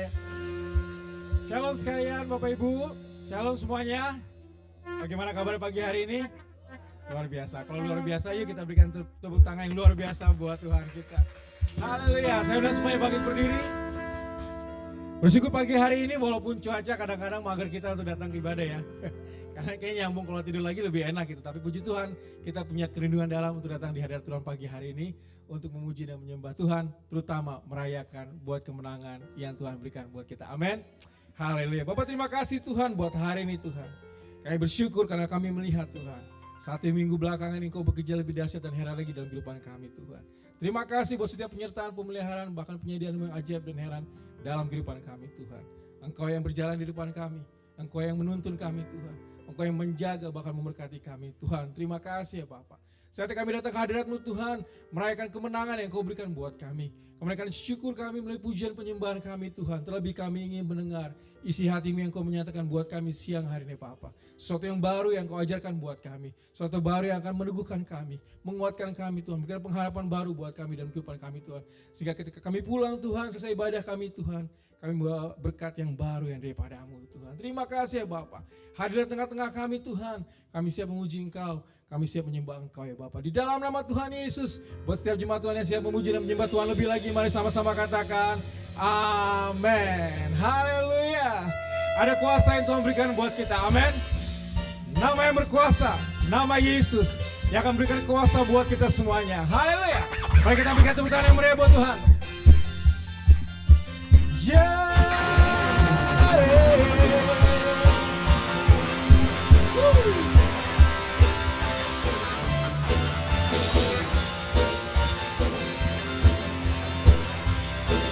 percaya. Shalom sekalian Bapak Ibu, shalom semuanya. Bagaimana kabar pagi hari ini? Luar biasa, kalau luar biasa yuk kita berikan tepuk tangan yang luar biasa buat Tuhan kita. Haleluya, saya udah semuanya bangkit berdiri. Bersyukur pagi hari ini walaupun cuaca kadang-kadang mager kita untuk datang ke ibadah ya. Karena kayaknya nyambung kalau tidur lagi lebih enak gitu. Tapi puji Tuhan kita punya kerinduan dalam untuk datang di hadirat Tuhan pagi hari ini. Untuk memuji dan menyembah Tuhan. Terutama merayakan buat kemenangan yang Tuhan berikan buat kita. Amin. Haleluya. Bapak terima kasih Tuhan buat hari ini Tuhan. Kami bersyukur karena kami melihat Tuhan. 1 minggu belakangan Engkau bekerja lebih dahsyat dan heran lagi dalam kehidupan kami Tuhan. Terima kasih buat setiap penyertaan, pemeliharaan, bahkan penyediaan yang ajaib dan heran dalam kehidupan kami Tuhan. Engkau yang berjalan di depan kami. Engkau yang menuntun kami Tuhan. Engkau yang menjaga bahkan memberkati kami Tuhan. Terima kasih ya Bapak. Saat kami datang ke hadirat-Mu Tuhan, merayakan kemenangan yang Kau berikan buat kami. Merayakan syukur kami melalui pujian penyembahan kami Tuhan. Terlebih kami ingin mendengar isi hati-Mu yang Kau menyatakan buat kami siang hari ini Bapak. Sesuatu yang baru yang Kau ajarkan buat kami. Sesuatu baru yang akan meneguhkan kami, menguatkan kami Tuhan. Memberikan pengharapan baru buat kami dalam kehidupan kami Tuhan. Sehingga ketika kami pulang Tuhan, selesai ibadah kami Tuhan, kami membawa berkat yang baru yang daripada-Mu Tuhan. Terima kasih ya Bapak. Hadir di tengah-tengah kami Tuhan. Kami siap memuji Engkau. Kami siap menyembah Engkau ya Bapak. Di dalam nama Tuhan Yesus. Buat setiap jemaat Tuhan yang siap memuji dan menyembah Tuhan lebih lagi. Mari sama-sama katakan amin. Haleluya. Ada kuasa yang Tuhan berikan buat kita. Amin. Nama yang berkuasa. Nama Yesus. Yang akan berikan kuasa buat kita semuanya. Haleluya. Mari kita berikan tepuk tangan yang meriah buat Tuhan.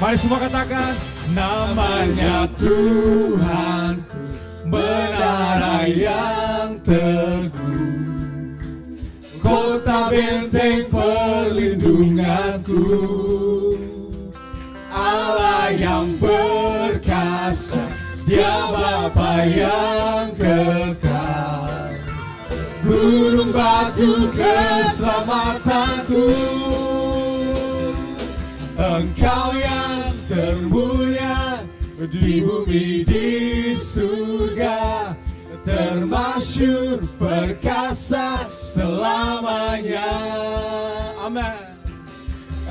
Mari semua katakan namanya Tuhanku, menara yang teguh, kota benteng perlindunganku, Allah yang perkasa, Dia Bapa yang kekal, gunung batu keselamatanku, Engkau yang termulia di bumi di surga, termasyur perkasa selamanya. Amin.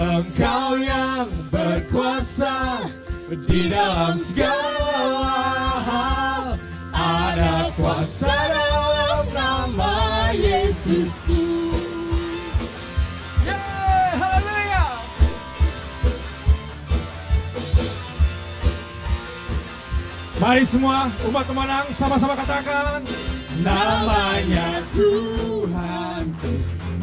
Engkau yang berkuasa di dalam segala hal, ada kuasa dalam nama Yesusku. Mari semua umat pemenang sama-sama katakan namanya Tuhanku,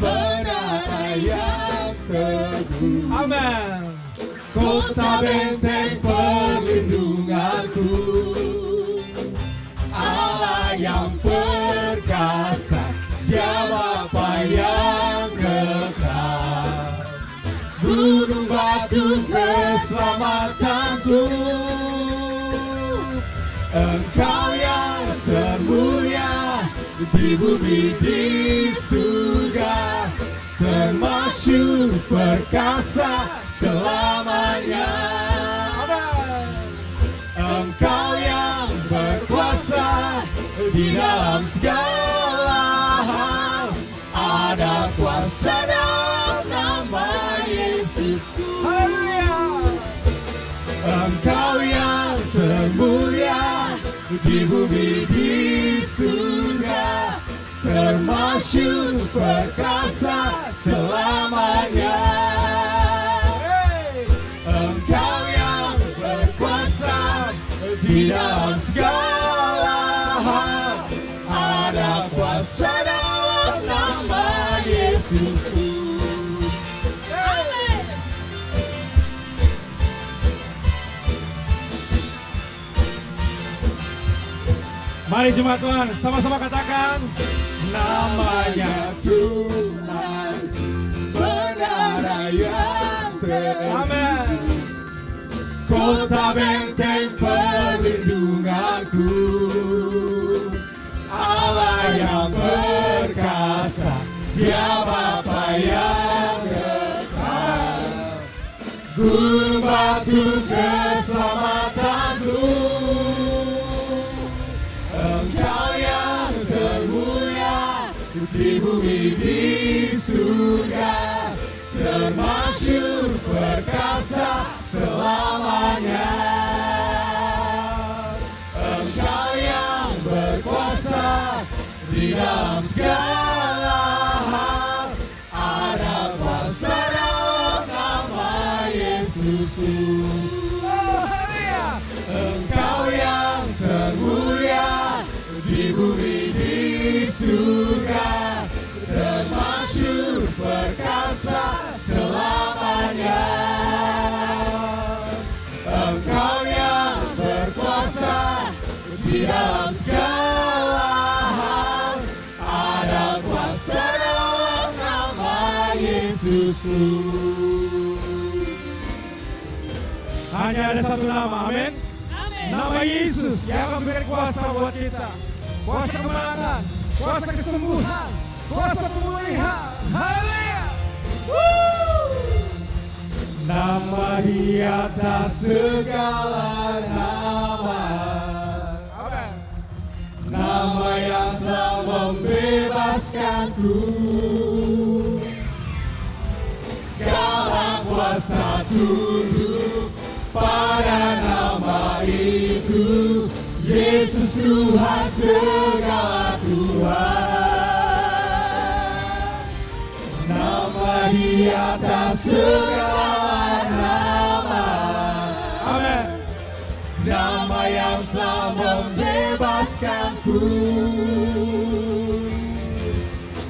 menara yang teguh. Amin. Kota benteng perlindunganku, Allah yang perkasa, Dia Bapa yang kekal, gunung batu keselamatanku, Engkau yang termulia di bumi di surga, termasyur perkasa selamanya. Engkau yang berkuasa di dalam segala hal, ada kuasa dalam nama Yesusku. Haleluya. Engkau yang termulia di bumi di surga, termasyur perkasa selamanya. Engkau yang berkuasa di dalam segala hal, ada kuasa dalam nama Yesusku. Mari jemaat Tuhan, sama-sama katakan namanya Tuhan, menara yang teguh. Amin. Kota benteng perlindunganku, Allah yang perkasa, Dia Bapa yang kekal, gunung batu keselamatan. di bumi di surga, termasyur perkasa selamanya. Engkau yang berkuasa di dalam segala hal, ada kuasa dalam nama Yesusku. Engkau yang termulia di bumi di surga, termasyur perkasa selamanya. Engkau yang berkuasa di dalam segala hal, ada kuasa dalam nama Yesusku. Hanya ada satu nama, amin. Nama Yesus yang akan memberikan kuasa buat kita. Kuasa kemenangan, kuasa kesembuhan, kuasa pemulihan. Haleluya. Nama di atas segala nama. Amen. Nama yang telah membebaskanku. Segala kuasa tunduk pada nama itu. Yesus Tuhan segala Tuhan. Nama di atas segala nama. Amin. Nama yang telah membebaskanku.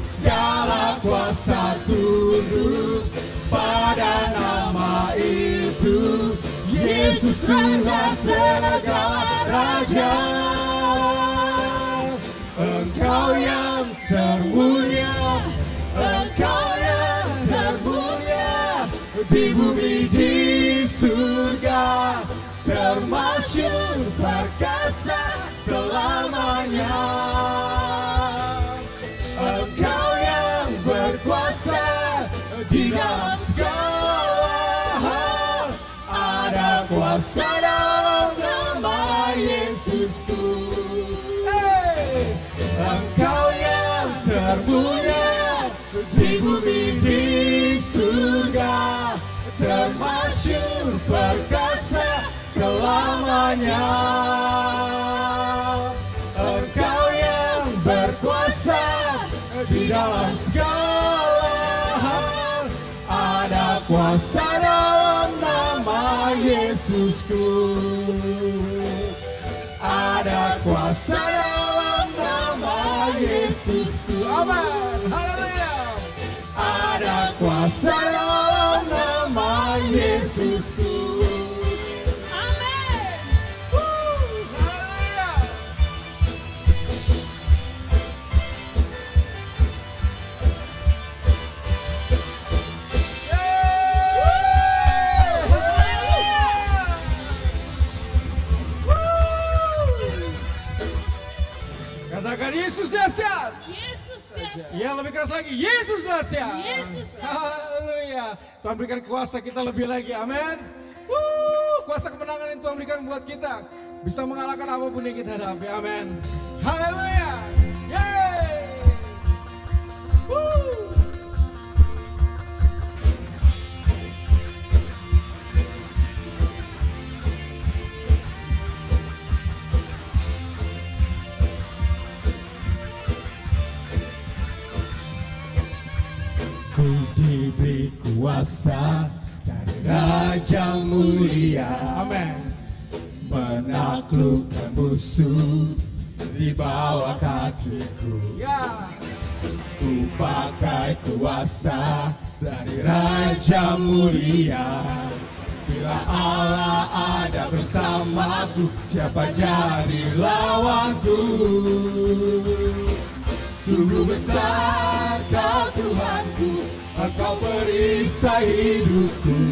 Segala kuasa tunduk pada nama itu. Yesus Tuhan segala Raja. Engkau yang termulia, Engkau yang termulia di bumi di surga, termasyur perkasa selamanya. Engkau yang berkuasa di dalam segala hal, ada kuasa dalam nama Yesusku. Engkau yang termulia di bumi di surga, termasyur perkasa selamanya. Engkau yang berkuasa di dalam segala hal, ada kuasa dalam nama Yesusku. Ada kuasa dalam nama Yesusku. Amin. Haleluya. Ada kuasa dalam nama Yesusku. Amin. Haleluya. Katakan Yesus dahsyat. Yesus dahsyat. Ya, lebih keras lagi. Yesus dahsyat. Yesus dahsyat. Haleluya. Tuhan berikan kuasa kita lebih lagi. Amin. Kuasa kemenangan yang Tuhan berikan buat kita. Bisa mengalahkan apapun yang kita hadapi. Amin. Haleluya. Yeay. Ku diberi kuasa dari Raja mulia. Amin. Menaklukkan musuh di bawah kakiku. Ya. Ku pakai kuasa dari Raja mulia. Bila Allah ada bersamaku, siapa jadi lawanku? Sungguh besar Kau Tuhanku, Engkau perisai hidupku.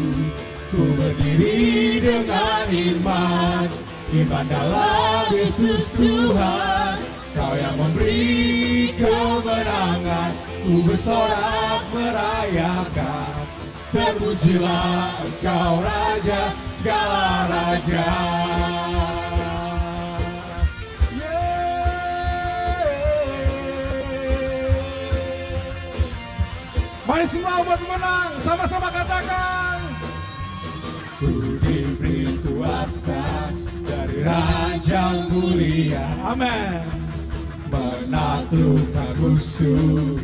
Ku berdiri dengan iman, iman dalam Yesus Tuhan. Kau yang memberi kemenangan, ku bersorak merayakan. Terpujilah Engkau Raja segala raja. Mari semua buat menang, sama-sama katakan. Ku diberi kuasa dari Raja mulia. Amin. Menaklukkan musuh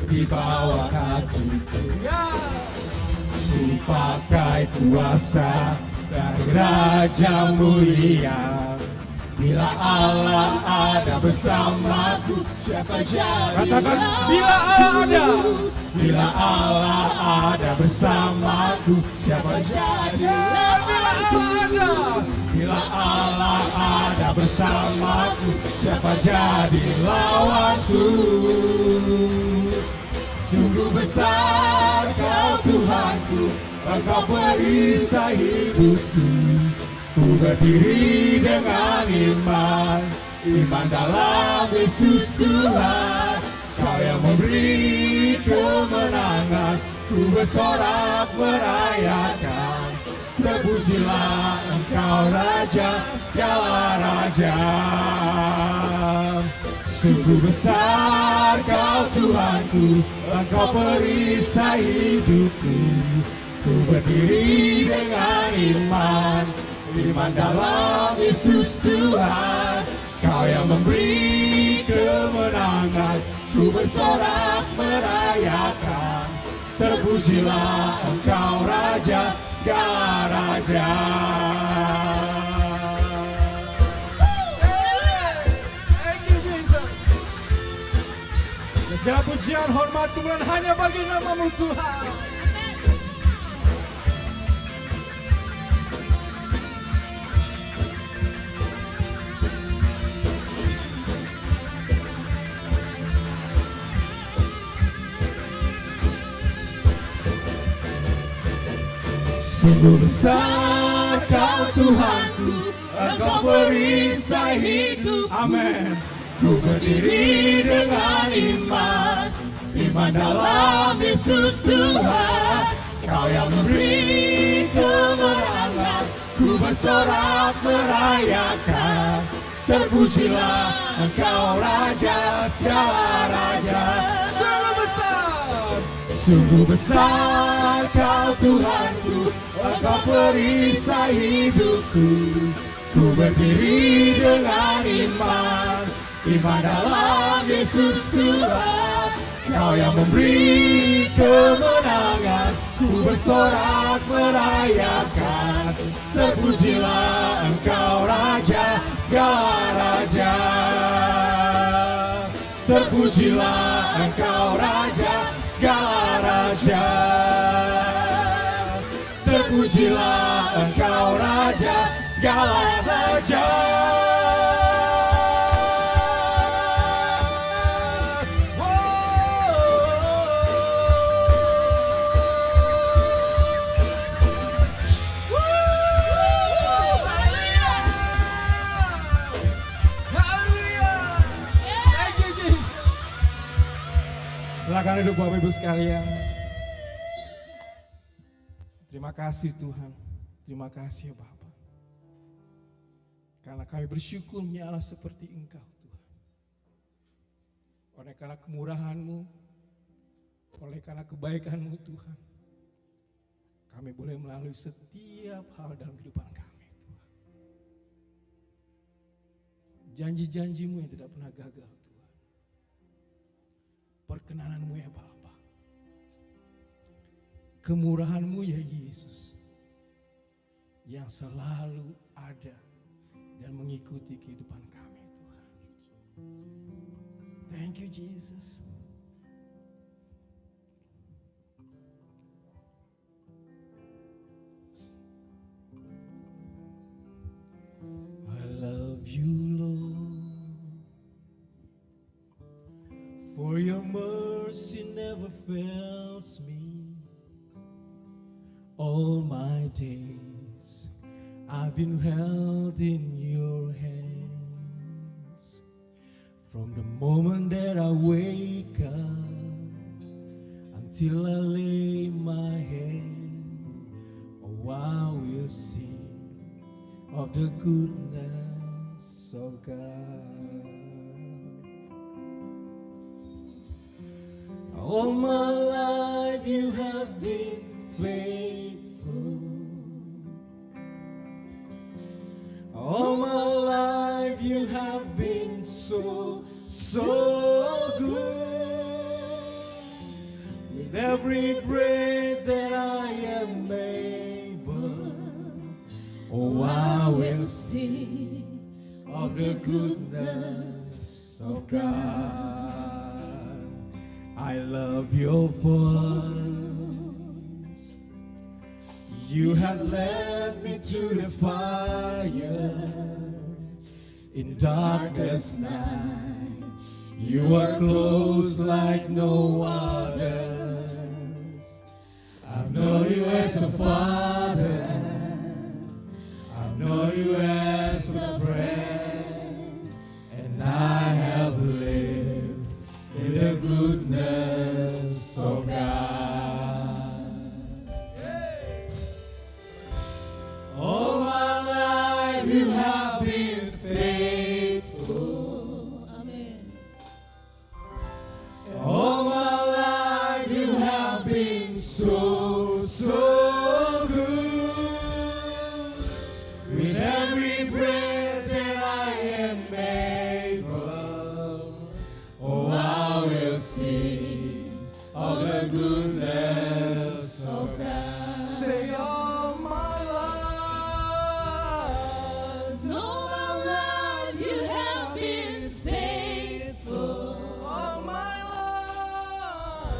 di bawah kakiku. Ya. Ku pakai kuasa dari Raja mulia. Bila Allah ada bersamaku, siapa jadi? Katakan, bila Allah ada. Bila Allah ada bersamaku, siapa jadi? Bila Allah ada. Bila Allah ada bersamaku, siapa jadi lawanku? Sungguh besar Kau Tuhanku, Engkau perisai hidupku. Ku berdiri dengan iman, iman dalam Yesus Tuhan. Kau yang memberi kemenangan, ku bersorak merayakan. Terpujilah Engkau Raja segala raja. Sungguh besar Kau Tuhanku, Engkau perisai hidupku. Ku berdiri dengan iman, iman dalam Yesus Tuhan. Kau yang memberi kemenangan, ku bersorak merayakan. Terpujilah Engkau Raja segala raja. Thank you Jesus. Dan segala pujian, hormat, kemuliaan hanya bagi nama-Mu Tuhan. Sungguh besar Kau Tuhanku, Engkau perisai hidup. Amin. Ku berdiri dengan iman, iman dalam Yesus Tuhan. Kau yang memberi kemenangan, ku bersorak merayakan. Terpujilah Engkau Raja segala raja. Sungguh besar, sungguh besar Kau Tuhanku, Engkau perisai hidupku. Ku berdiri dengan iman, iman dalam Yesus Tuhan. Kau yang memberi kemenangan, ku bersorak merayakan. Terpujilah Engkau Raja segala raja. Terpujilah Engkau Raja segala raja. Terpujilah Engkau Raja segala raja. Silakan duduk Bapak Ibu sekalian. Terima kasih Tuhan. Terima kasih ya Bapak. Karena kami bersyukur menyala seperti Engkau Tuhan. Oleh karena kemurahan-Mu, oleh karena kebaikan-Mu Tuhan, kami boleh melalui setiap hal dalam kehidupan kami Tuhan. Janji-janji-Mu yang tidak pernah gagal Tuhan. Perkenanan-Mu ya Bapa, kemurahan-Mu ya Yesus, yang selalu ada dan mengikuti kehidupan kami Tuhan. Thank you Jesus. I love you Lord. For your mercy never fails me. All my days I've been held in your hands. From the moment that I wake up until I lay my head, oh I will sing of the goodness of God. All my life so good. With every breath that I am able, oh, I will sing of the goodness of God. I love your voice. You have led me to the fire in darkest night. You are close like no others. I've known you as a father. I've known you as a friend. And I have lived in the goodness of God. All my life you have been faithful. Amen. All my life you have been so, so good. With every breath that I am able, oh, I will sing of the goodness of God. Say all my life. All my life you have been faithful. All my life.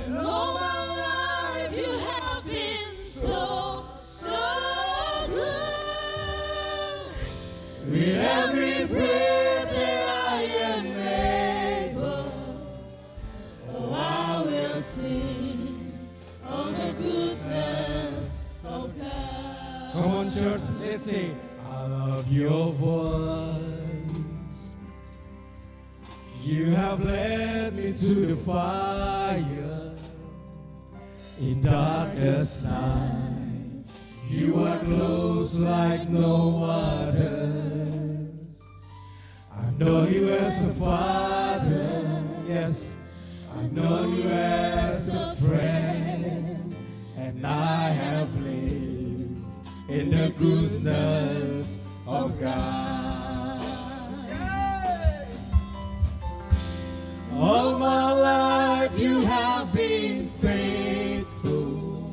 And all my life you have been so, so good. With every breath that I am able, Oh, I will sing of the goodness of God. come on, church, let's say, I love your voice. You have led me to the fire in darkest night. You are close like no others. I've known you as a father, yes. I've known you as a friend, and I have lived in the goodness of God. All my life you have been faithful.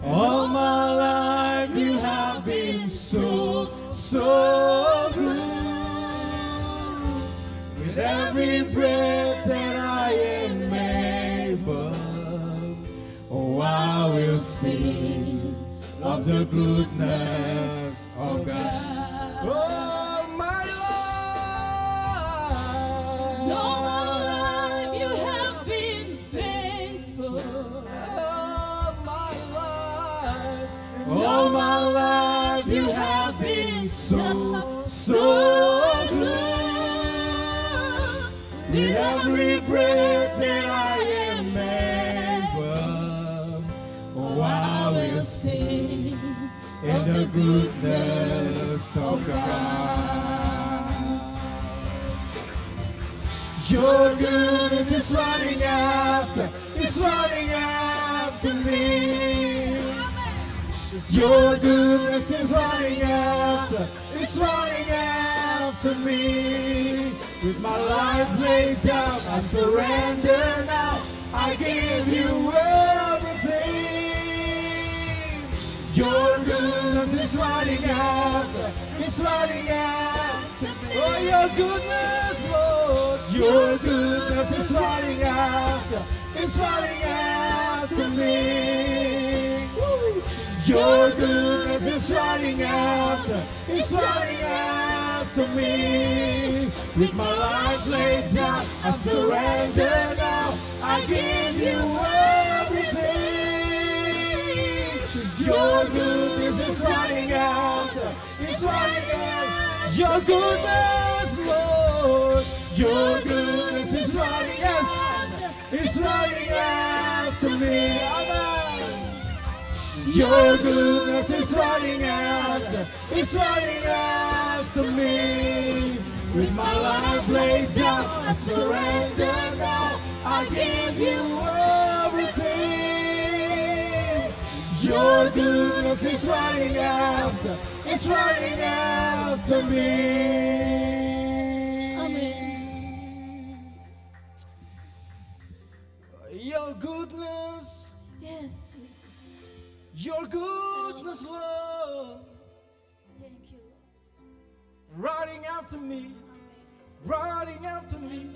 All my life you have been so, so good. With every breath that I am able, oh, I will sing of the goodness of God. Oh, my life. All my life you have been faithful. All my life. All my life you have been so, so good. With every breath that I am able, oh, I will sing in the goodness of God. Your goodness is running after me. Your goodness is running after me. With my life laid down, I surrender now. I give you everything. Your goodness is running after me. Oh, your goodness, Lord. Your goodness is running after me. Woo. Your goodness is running after me. With my life laid down, I surrender now. I give you everything. 'Cause your goodness is running after. Your goodness, Lord. Your goodness is running after me. Amen. Your goodness is running after me. With my life laid down, I surrender now. I give you everything. Your goodness is running after me. goodness, Yes, Jesus. your goodness, Lord, Thank you, Lord. running after me, running after me,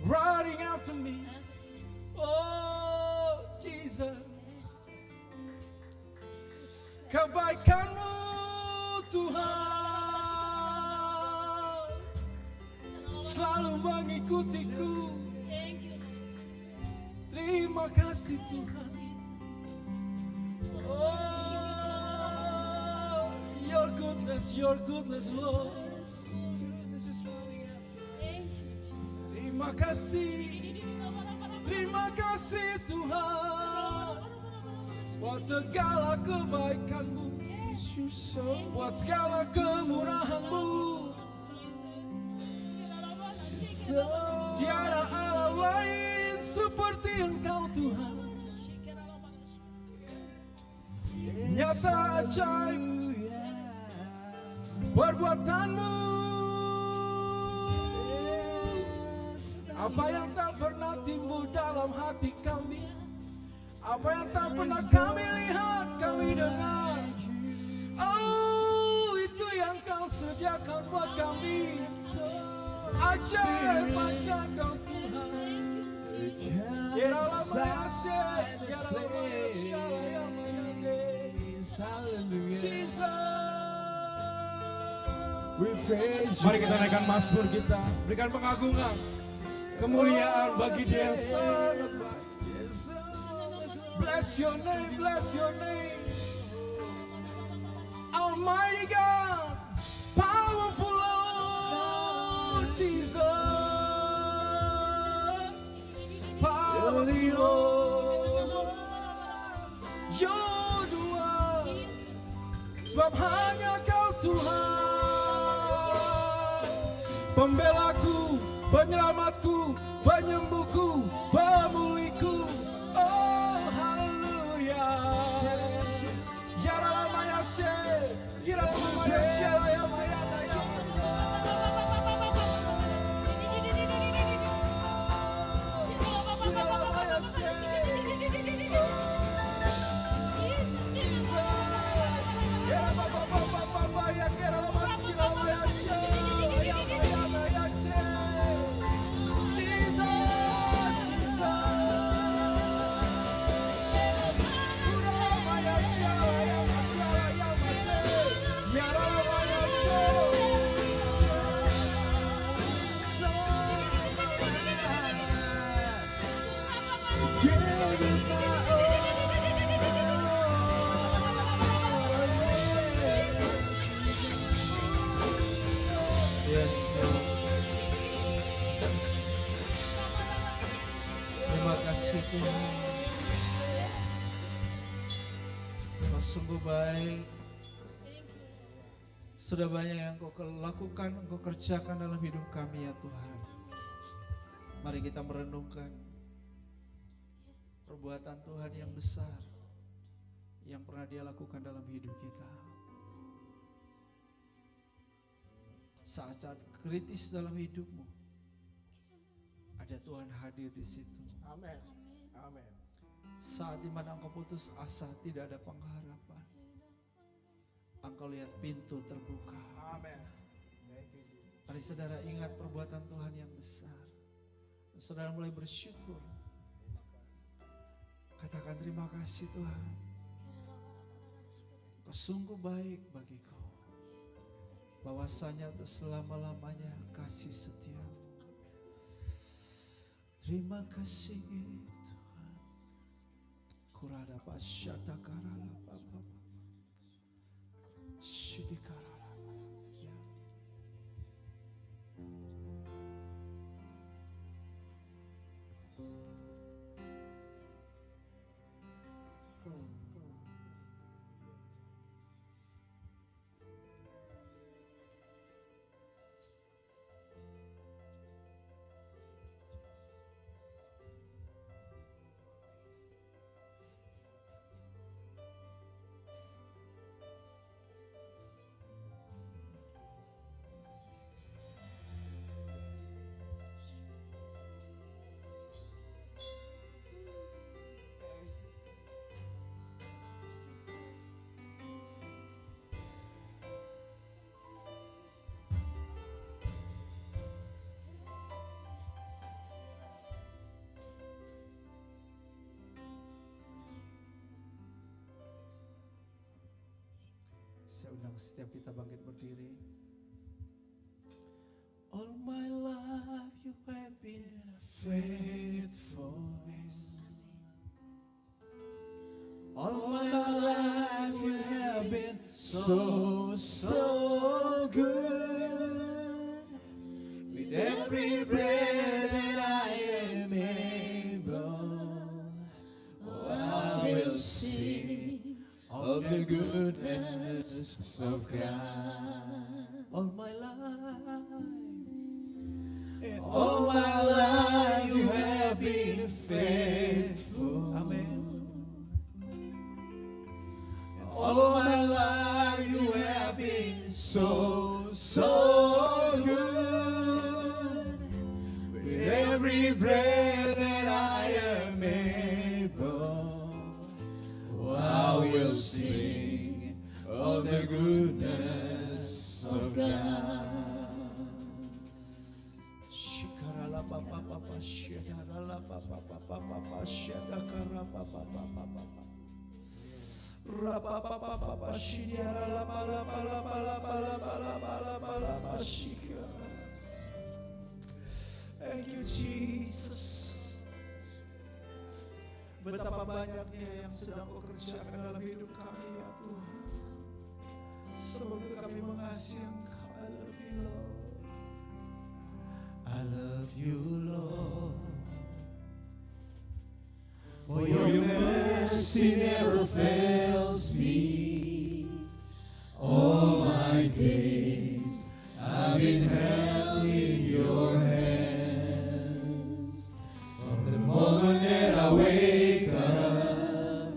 running after me. Oh, Jesus, Yes, Jesus. kebaikan-Mu Tuhan selalu mengikutiku. Thank you, Lord Jesus. Terima kasih Tuhan. Jesus. Oh, your goodness, Lord. Thank you, Jesus. Terima kasih Tuhan. Buat segala kebaikan-Mu, buat segala kemurahan-Mu. Tiada Allah lain seperti Engkau Tuhan. Nyata ajaib perbuatan-Mu. Apa yang tak pernah timbul dalam hati kami, apa yang tak pernah kami lihat, kami dengar. Oh, itu yang Kau sediakan buat kami. Ajaib Kau Tuhan. Mari kita naikkan mazmur kita, berikan pengagungan, kemuliaan bagi Dia yang sangat baik. Bless your name, bless your name, Almighty God, powerful Lord Jesus, powerful Lord, you're the one, sebab hanya Kau Tuhan, pembelaku, penyelamatku, penyembuhku, pemulihku. Oh, haleluya. Ya Rama ya She, ya Rama ya She, ya Maya ya Masa. Ya Rama ya She. Ya Rama ya Kera Masi Rama ya She, ya Maya ya She. Terima kasih Tuhan. Kau sungguh baik. Sudah banyak yang Kau lakukan, Kau kerjakan dalam hidup kami ya Tuhan. Mari kita merenungkan perbuatan Tuhan yang besar yang pernah Dia lakukan dalam hidup kita. Saat-saat kritis dalam hidupmu, ada Tuhan hadir di situ. Amin. Amin. Saat dimana engkau putus asa, tidak ada pengharapan, engkau lihat pintu terbuka. Amin. Thank you, Jesus. Mari saudara ingat perbuatan Tuhan yang besar. Saudara mulai bersyukur. Katakan terima kasih Tuhan. Kau sungguh baik bagiku. Bahwasanya untuk selama-lamanya kasih setia. Terima kasih Tuhan. Kurada pasyata karala papa. Syudikarala. Ya. undang setiap kita bangkit berdiri. All my life you have been faithful. All my life you have been so, so good. With every breath that I am able, oh, I will sing of the goodness of God. All my life, and all my life you have been faithful. Amen. All my life you have been so, so good. With every breath that I am able, oh, I will sing of the goodness of God. Shikarala papa papa shikarala papa papa papa shikarala papa papa papa. Rapapapapa shiriara la bala bala bala bala bala bala bala bashika. Thank you Jesus. Betapa banyaknya yang sedang Kau kerjakan dalam hidup kami ya Tuhan. Semoga kami mengasihi Engkau. I love you Lord. For your mercy never fails me. All my days I've been held in your hands. From the moment that I wake up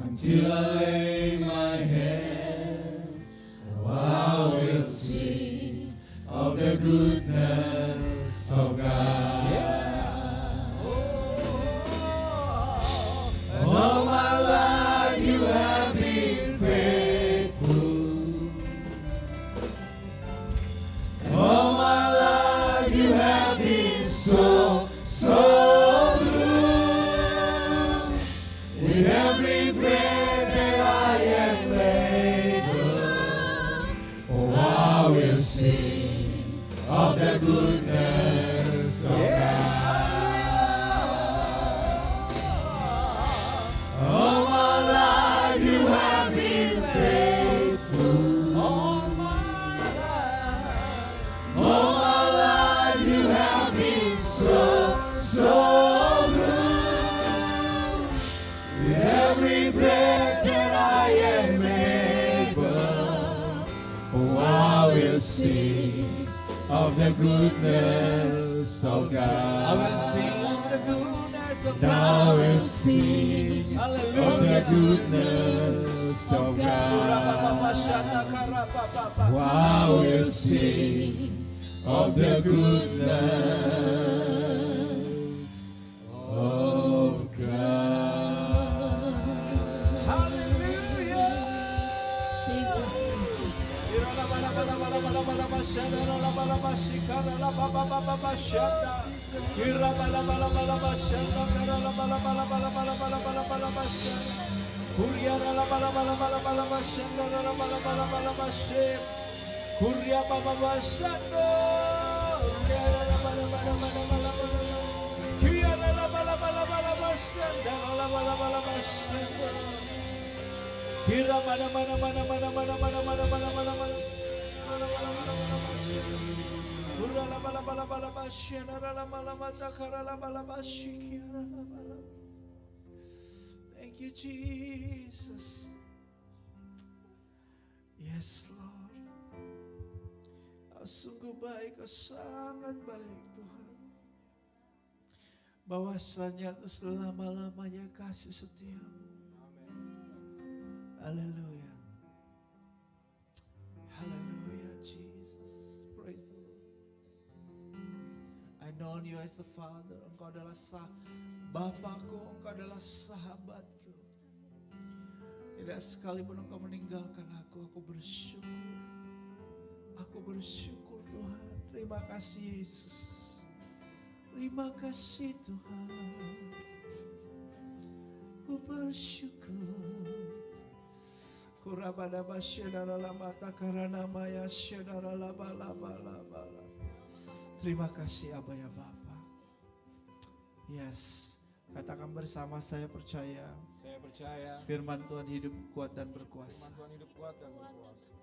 until I lay my head, oh, I will sing of the goodness of God. All my life you have been faithful. All my life you have been so, so good. With every breath that I am able, oh, I will sing of the goodness of God. All my life you have been faithful. All my life you have been so, so good. With every breath that I am able, oh, I will sing of the goodness of God. I will sing of the goodness of God. I will sing of the goodness of God. I will sing of the goodness of God. Hallelujah. Thank you, Jesus. Thank you, Jesus. Yes, Lord. Kau sungguh baik, Kau sangat baik, Tuhan. Bahwasanya itu selama-lamanya kasih setiamu. Haleluya. Haleluya, Jesus. Praise the Lord. I know you as the Father. Engkau adalah Bapakku, Engkau adalah sahabatku. Tidak sekalipun Engkau meninggalkan aku bersyukur. Aku bersyukur Tuhan. Terima kasih Yesus. Terima kasih Tuhan. Ku bersyukur. Ku Rabadaba Syedara Lamata Karana Maya Syedara Laba Laba Laba Laba. Terima kasih Abah ya Bapa. Yes, katakan bersama, saya percaya Saya percaya firman Tuhan hidup, kuat dan berkuasa. Tuhan hidup kuat dan berkuasa.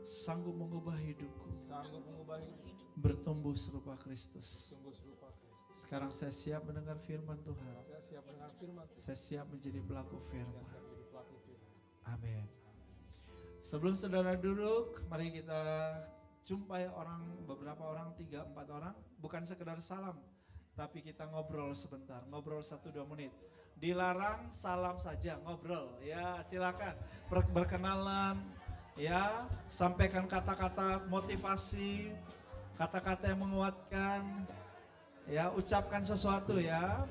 Sanggup mengubah hidupku, Sanggup mengubah hidup. bertumbuh serupa Kristus. Sungguh serupa Kristus. Sekarang saya siap mendengar firman Tuhan. Saya siap mendengar firman Tuhan. Saya siap menjadi pelaku Saya firman. siap menjadi pelaku firman. Amin. Sebelum saudara duduk, mari kita jumpai beberapa orang, 3-4 orang. Bukan sekedar salam, tapi kita ngobrol sebentar, ngobrol 1-2 menit. Dilarang salam saja, ngobrol. Ya silakan, berkenalan. Ya, sampaikan kata-kata motivasi, kata-kata yang menguatkan. Ya, ucapkan sesuatu ya.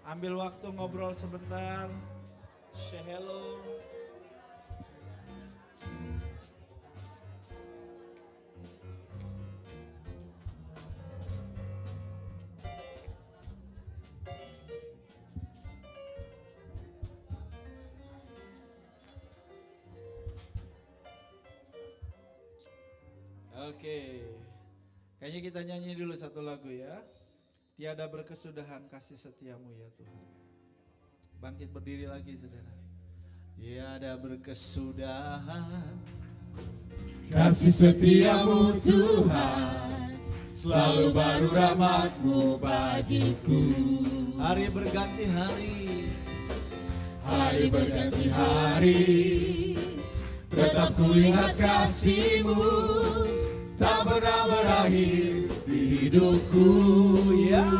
Ambil waktu ngobrol sebentar. Say hello. Oke, kayaknya kita nyanyi dulu satu lagu ya. Tiada berkesudahan kasih setiamu ya Tuhan. Bangkit berdiri lagi saudara. Tiada berkesudahan Kasih setiamu Tuhan, selalu baru rahmat-Mu bagiku. hari berganti hari. Hari berganti hari, tetap kulihat kasih-Mu, tak pernah berakhir di hidupku. Ya,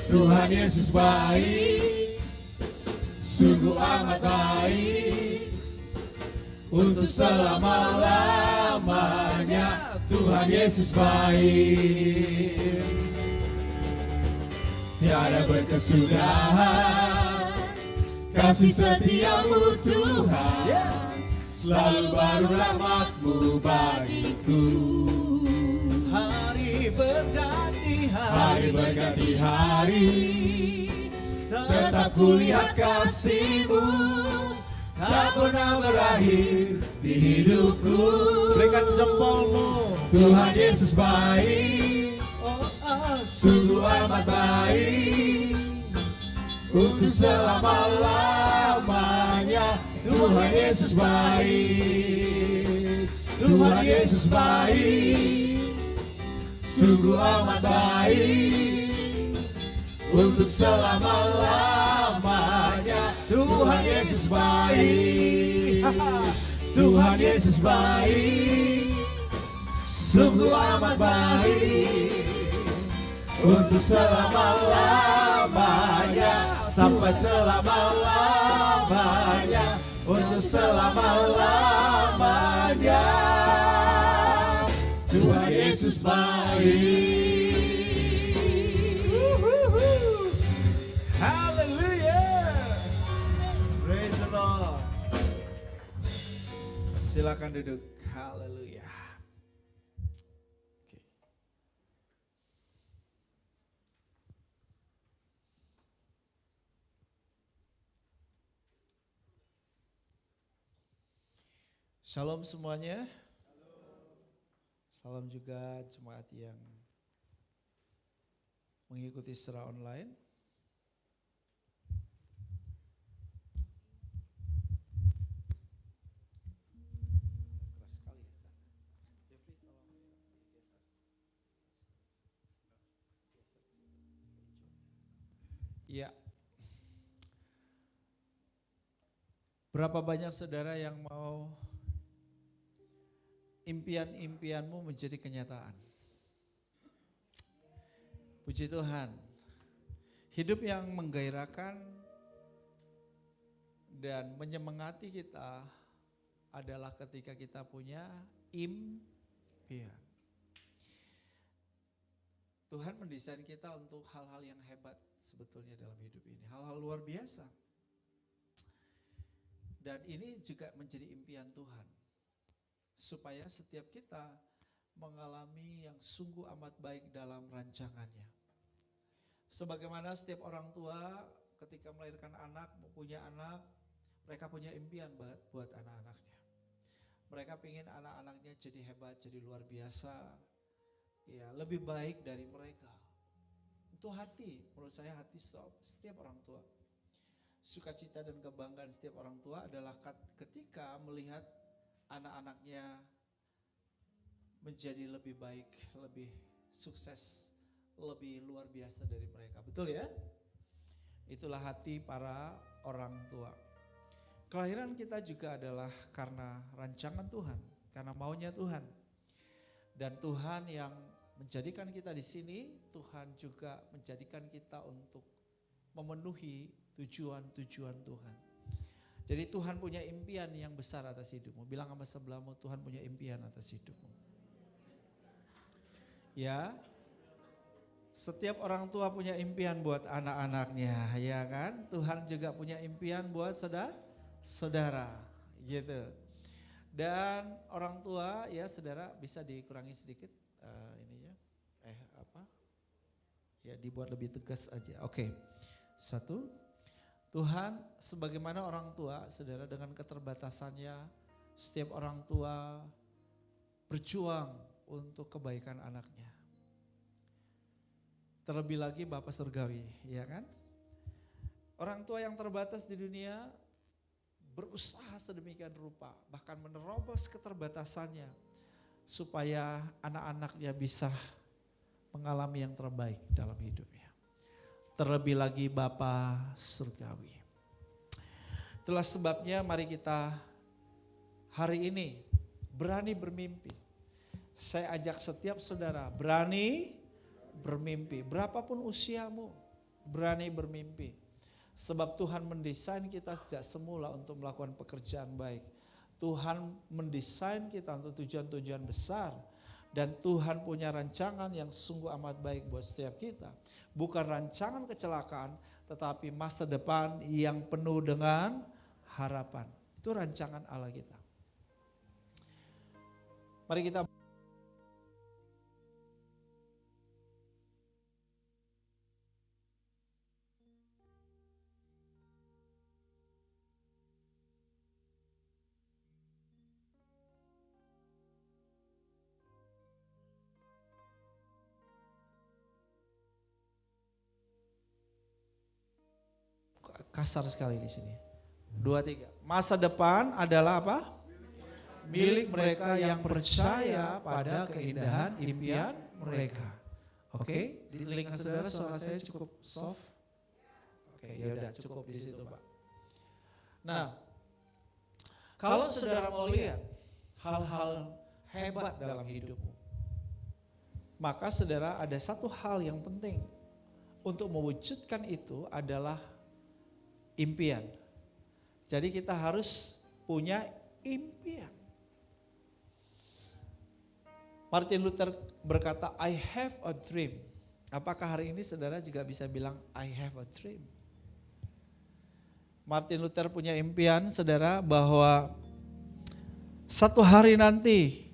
Tuhan Yesus baik, sungguh amat baik, untuk selama-lamanya. Tuhan Yesus baik, tiada berkesudahan kasih setiamu Tuhan. yes. Selalu baru rahmat-Mu bagiku. Hari berganti Hari berganti hari, tetap kulihat kasih-Mu, tak pernah berakhir di hidupku. Berikan jempolmu. Tuhan Yesus baik, Oh, sungguh amat baik, untuk selama-lamanya. Tuhan Yesus baik, Tuhan Yesus baik, sungguh amat baik, untuk selama-lamanya. Tuhan Yesus baik, Tuhan Yesus baik, sungguh amat baik, untuk selama-lamanya. sampai selama-lamanya. Untuk selama-lamanya. Tuhan Yesus baik. Haleluya. Praise the Lord. Silakan duduk. Haleluya. Oke. Shalom semuanya. Salam juga jemaat yang mengikuti secara online. Keras sekali ya. Jeffrey tolong digeser. Iya. Berapa banyak saudara yang mau impian-impianmu menjadi kenyataan? Puji Tuhan. Hidup yang menggairahkan dan menyemangati kita adalah ketika kita punya impian. Tuhan mendesain kita untuk hal-hal yang hebat sebetulnya dalam hidup ini. Hal-hal luar biasa. Dan ini juga menjadi impian Tuhan. Supaya setiap kita mengalami yang sungguh amat baik dalam rancangannya. Sebagaimana setiap orang tua ketika melahirkan anak, punya anak, Mereka punya impian buat anak-anaknya. Mereka ingin anak-anaknya jadi hebat, jadi luar biasa, ya lebih baik dari mereka. Itu hati, menurut saya hati setiap orang tua. Sukacita dan kebanggaan setiap orang tua adalah ketika melihat anak-anaknya menjadi lebih baik, lebih sukses, lebih luar biasa dari mereka. Betul ya? Itulah hati para orang tua. Kelahiran kita juga adalah karena rancangan Tuhan, karena maunya Tuhan. Dan Tuhan yang menjadikan kita di sini, Tuhan juga menjadikan kita untuk memenuhi tujuan-tujuan Tuhan. Jadi Tuhan punya impian yang besar atas hidupmu. Bilang sama sebelahmu, Tuhan punya impian atas hidupmu. Ya, setiap orang tua punya impian buat anak-anaknya, ya kan? Tuhan juga punya impian buat saudara, gitu. Dan orang tua, ya saudara bisa dikurangi sedikit ininya, ya dibuat lebih tegas aja. Oke, 1. Tuhan sebagaimana orang tua, saudara, dengan keterbatasannya, setiap orang tua berjuang untuk kebaikan anaknya. Terlebih lagi Bapa Surgawi, ya kan? Orang tua yang terbatas di dunia berusaha sedemikian rupa, bahkan menerobos keterbatasannya supaya anak-anaknya bisa mengalami yang terbaik dalam hidupnya. Terlebih lagi Bapa Surgawi. Itulah sebabnya mari kita hari ini berani bermimpi. Saya ajak setiap saudara berani bermimpi. Berapapun usiamu, berani bermimpi. Sebab Tuhan mendesain kita sejak semula untuk melakukan pekerjaan baik. Tuhan mendesain kita untuk tujuan-tujuan besar. Dan Tuhan punya rancangan yang sungguh amat baik buat setiap kita. Bukan rancangan kecelakaan, tetapi masa depan yang penuh dengan harapan. Itu rancangan Allah kita. Mari kita kasar sekali di sini. 2, 3. Masa depan adalah apa? Milik mereka yang percaya pada keindahan impian mereka. Oke, di telinga saudara suara saya cukup soft. Oke, ya udah cukup di situ, Pak. Nah, kalau saudara mau lihat hal-hal hebat dalam hidupmu, maka saudara ada satu hal yang penting untuk mewujudkan itu adalah impian. Jadi kita harus punya impian. Martin Luther berkata, I have a dream. Apakah hari ini saudara juga bisa bilang, I have a dream? Martin Luther punya impian, saudara, bahwa satu hari nanti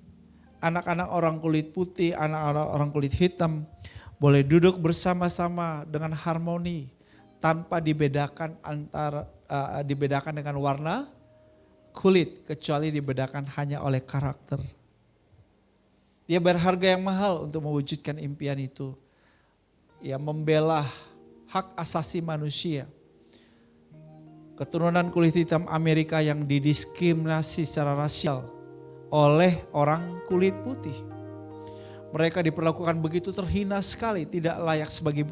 anak-anak orang kulit putih, anak-anak orang kulit hitam boleh duduk bersama-sama dengan harmoni, tanpa dibedakan dibedakan dengan warna kulit, kecuali dibedakan hanya oleh karakter. Dia berharga yang mahal untuk mewujudkan impian itu. Ya, membela hak asasi manusia. Keturunan kulit hitam Amerika yang didiskriminasi secara rasial oleh orang kulit putih. Mereka diperlakukan begitu terhina sekali, tidak layak sebagai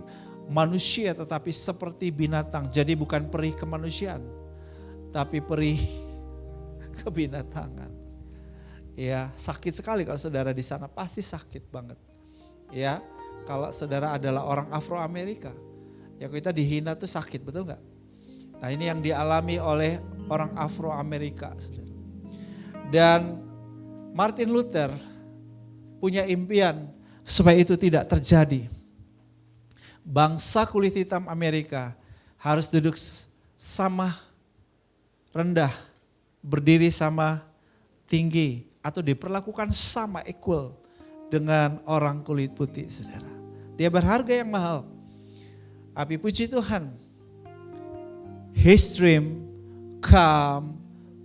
manusia tetapi seperti binatang. Jadi bukan perih kemanusiaan, tapi perih kebinatangan. Ya, sakit sekali kalau saudara di sana, pasti sakit banget. Ya, kalau saudara adalah orang Afro Amerika, ya kita dihina tuh sakit, betul nggak? Nah, ini yang dialami oleh orang Afro Amerika. Dan Martin Luther punya impian supaya itu tidak terjadi. Bangsa kulit hitam Amerika harus duduk sama rendah, berdiri sama tinggi, atau diperlakukan sama equal dengan orang kulit putih, saudara. Dia berharga yang mahal. Tapi puji Tuhan, his dream come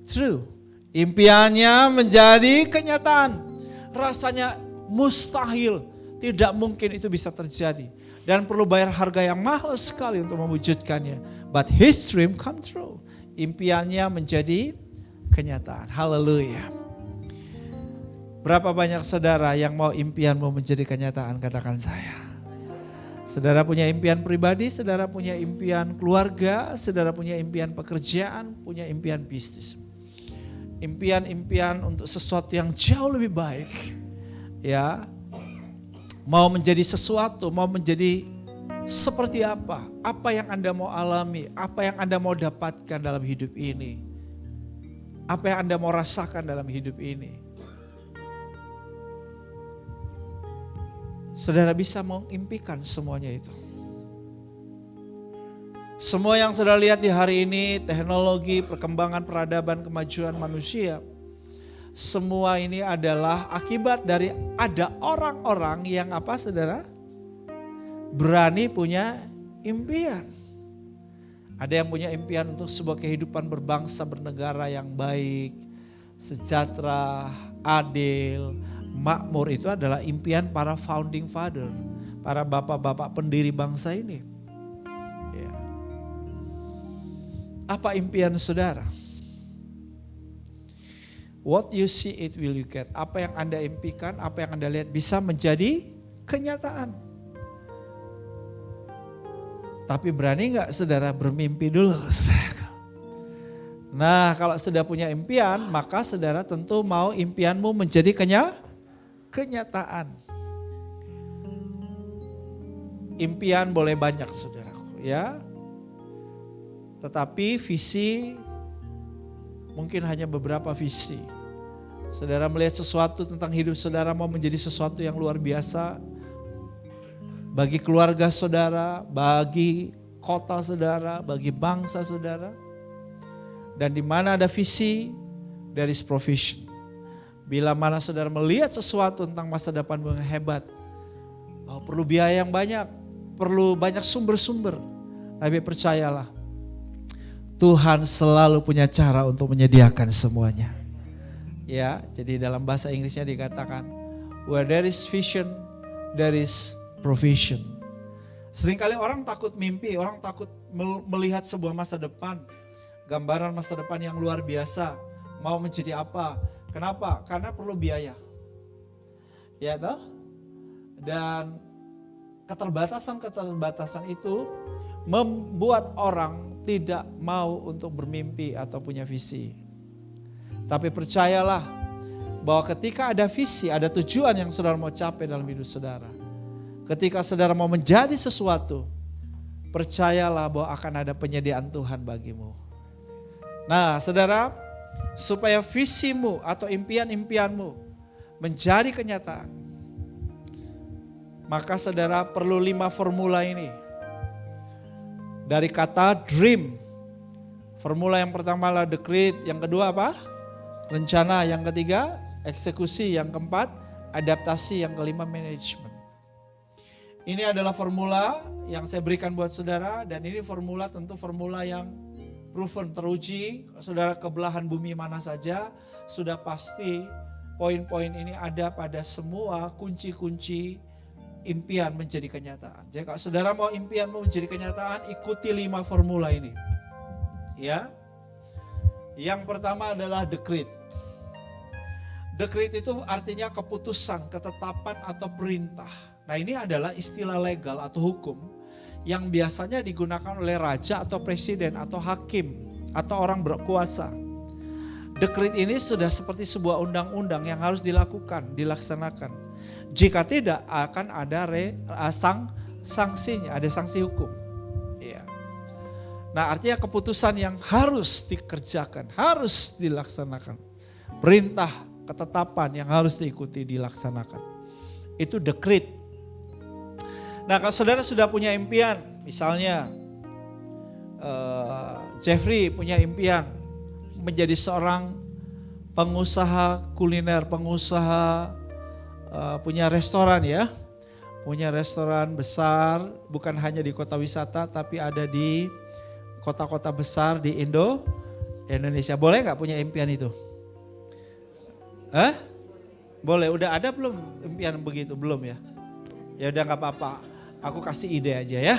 true. Impiannya menjadi kenyataan. Rasanya mustahil, tidak mungkin itu bisa terjadi. Dan perlu bayar harga yang mahal sekali untuk mewujudkannya. But his dream come true. Impiannya menjadi kenyataan. Haleluya. Berapa banyak saudara yang mau impianmu menjadi kenyataan? Katakan saya. Saudara punya impian pribadi, saudara punya impian keluarga, saudara punya impian pekerjaan, punya impian bisnis. Impian-impian untuk sesuatu yang jauh lebih baik. Ya. Mau menjadi sesuatu, mau menjadi seperti apa? Apa yang Anda mau alami? Apa yang Anda mau dapatkan dalam hidup ini? Apa yang Anda mau rasakan dalam hidup ini? Saudara bisa mengimpikan semuanya itu. Semua yang saudara lihat di hari ini, teknologi, perkembangan peradaban, kemajuan manusia, semua ini adalah akibat dari ada orang-orang yang apa saudara? Berani punya impian. Ada yang punya impian untuk sebuah kehidupan berbangsa, bernegara yang baik, sejahtera, adil, makmur. Itu adalah impian para founding father, para bapak-bapak pendiri bangsa ini. Ya. Apa impian saudara? What you see it will you get. Apa yang Anda impikan, apa yang Anda lihat bisa menjadi kenyataan. Tapi berani gak saudara bermimpi dulu saudara? Nah kalau sudah punya impian, maka saudara tentu mau impianmu menjadi kenyataan. Impian boleh banyak saudaraku ya. Tetapi visi mungkin hanya beberapa visi. Saudara melihat sesuatu tentang hidup saudara mau menjadi sesuatu yang luar biasa. Bagi keluarga saudara, bagi kota saudara, bagi bangsa saudara. Dan di mana ada visi, there is provision. Bila mana saudara melihat sesuatu tentang masa depanmu yang hebat, perlu biaya yang banyak, perlu banyak sumber-sumber. Tapi percayalah, Tuhan selalu punya cara untuk menyediakan semuanya. Ya, jadi dalam bahasa Inggrisnya dikatakan, where there is vision, there is provision. Seringkali orang takut mimpi, orang takut melihat sebuah masa depan, gambaran masa depan yang luar biasa, mau menjadi apa? Kenapa? Karena perlu biaya. Ya toh? Dan keterbatasan itu membuat orang tidak mau untuk bermimpi atau punya visi. Tapi percayalah bahwa ketika ada visi, ada tujuan yang saudara mau capai dalam hidup saudara. Ketika saudara mau menjadi sesuatu, percayalah bahwa akan ada penyediaan Tuhan bagimu. Nah saudara, supaya visimu atau impian-impianmu menjadi kenyataan, maka saudara perlu 5 formula ini. Dari kata dream, formula yang pertama adalah decree, yang kedua apa? Rencana, yang ketiga eksekusi, yang keempat adaptasi, yang kelima manajemen. Ini adalah formula yang saya berikan buat saudara, dan ini formula tentu formula yang proven, teruji. Saudara ke belahan bumi mana saja, sudah pasti poin-poin ini ada pada semua kunci-kunci impian menjadi kenyataan. Jadi kalau saudara mau impianmu menjadi kenyataan, ikuti 5 formula ini. Ya. Yang pertama adalah decree. Decree itu artinya keputusan, ketetapan atau perintah. Nah ini adalah istilah legal atau hukum yang biasanya digunakan oleh raja atau presiden atau hakim atau orang berkuasa. Dekret ini sudah seperti sebuah undang-undang yang harus dilakukan, dilaksanakan. Jika tidak akan ada sanksinya, ada sanksi hukum. Ya. Nah artinya keputusan yang harus dikerjakan, harus dilaksanakan. Perintah, ketetapan yang harus diikuti, dilaksanakan. Itu dekret. Nah kalau saudara sudah punya impian, misalnya Jeffrey punya impian menjadi seorang pengusaha kuliner, pengusaha punya restoran ya. Punya restoran besar, bukan hanya di kota wisata tapi ada di kota-kota besar di Indonesia. Boleh nggak punya impian itu? Boleh, udah ada belum impian begitu? Belum ya? Ya udah nggak apa-apa, aku kasih ide aja ya.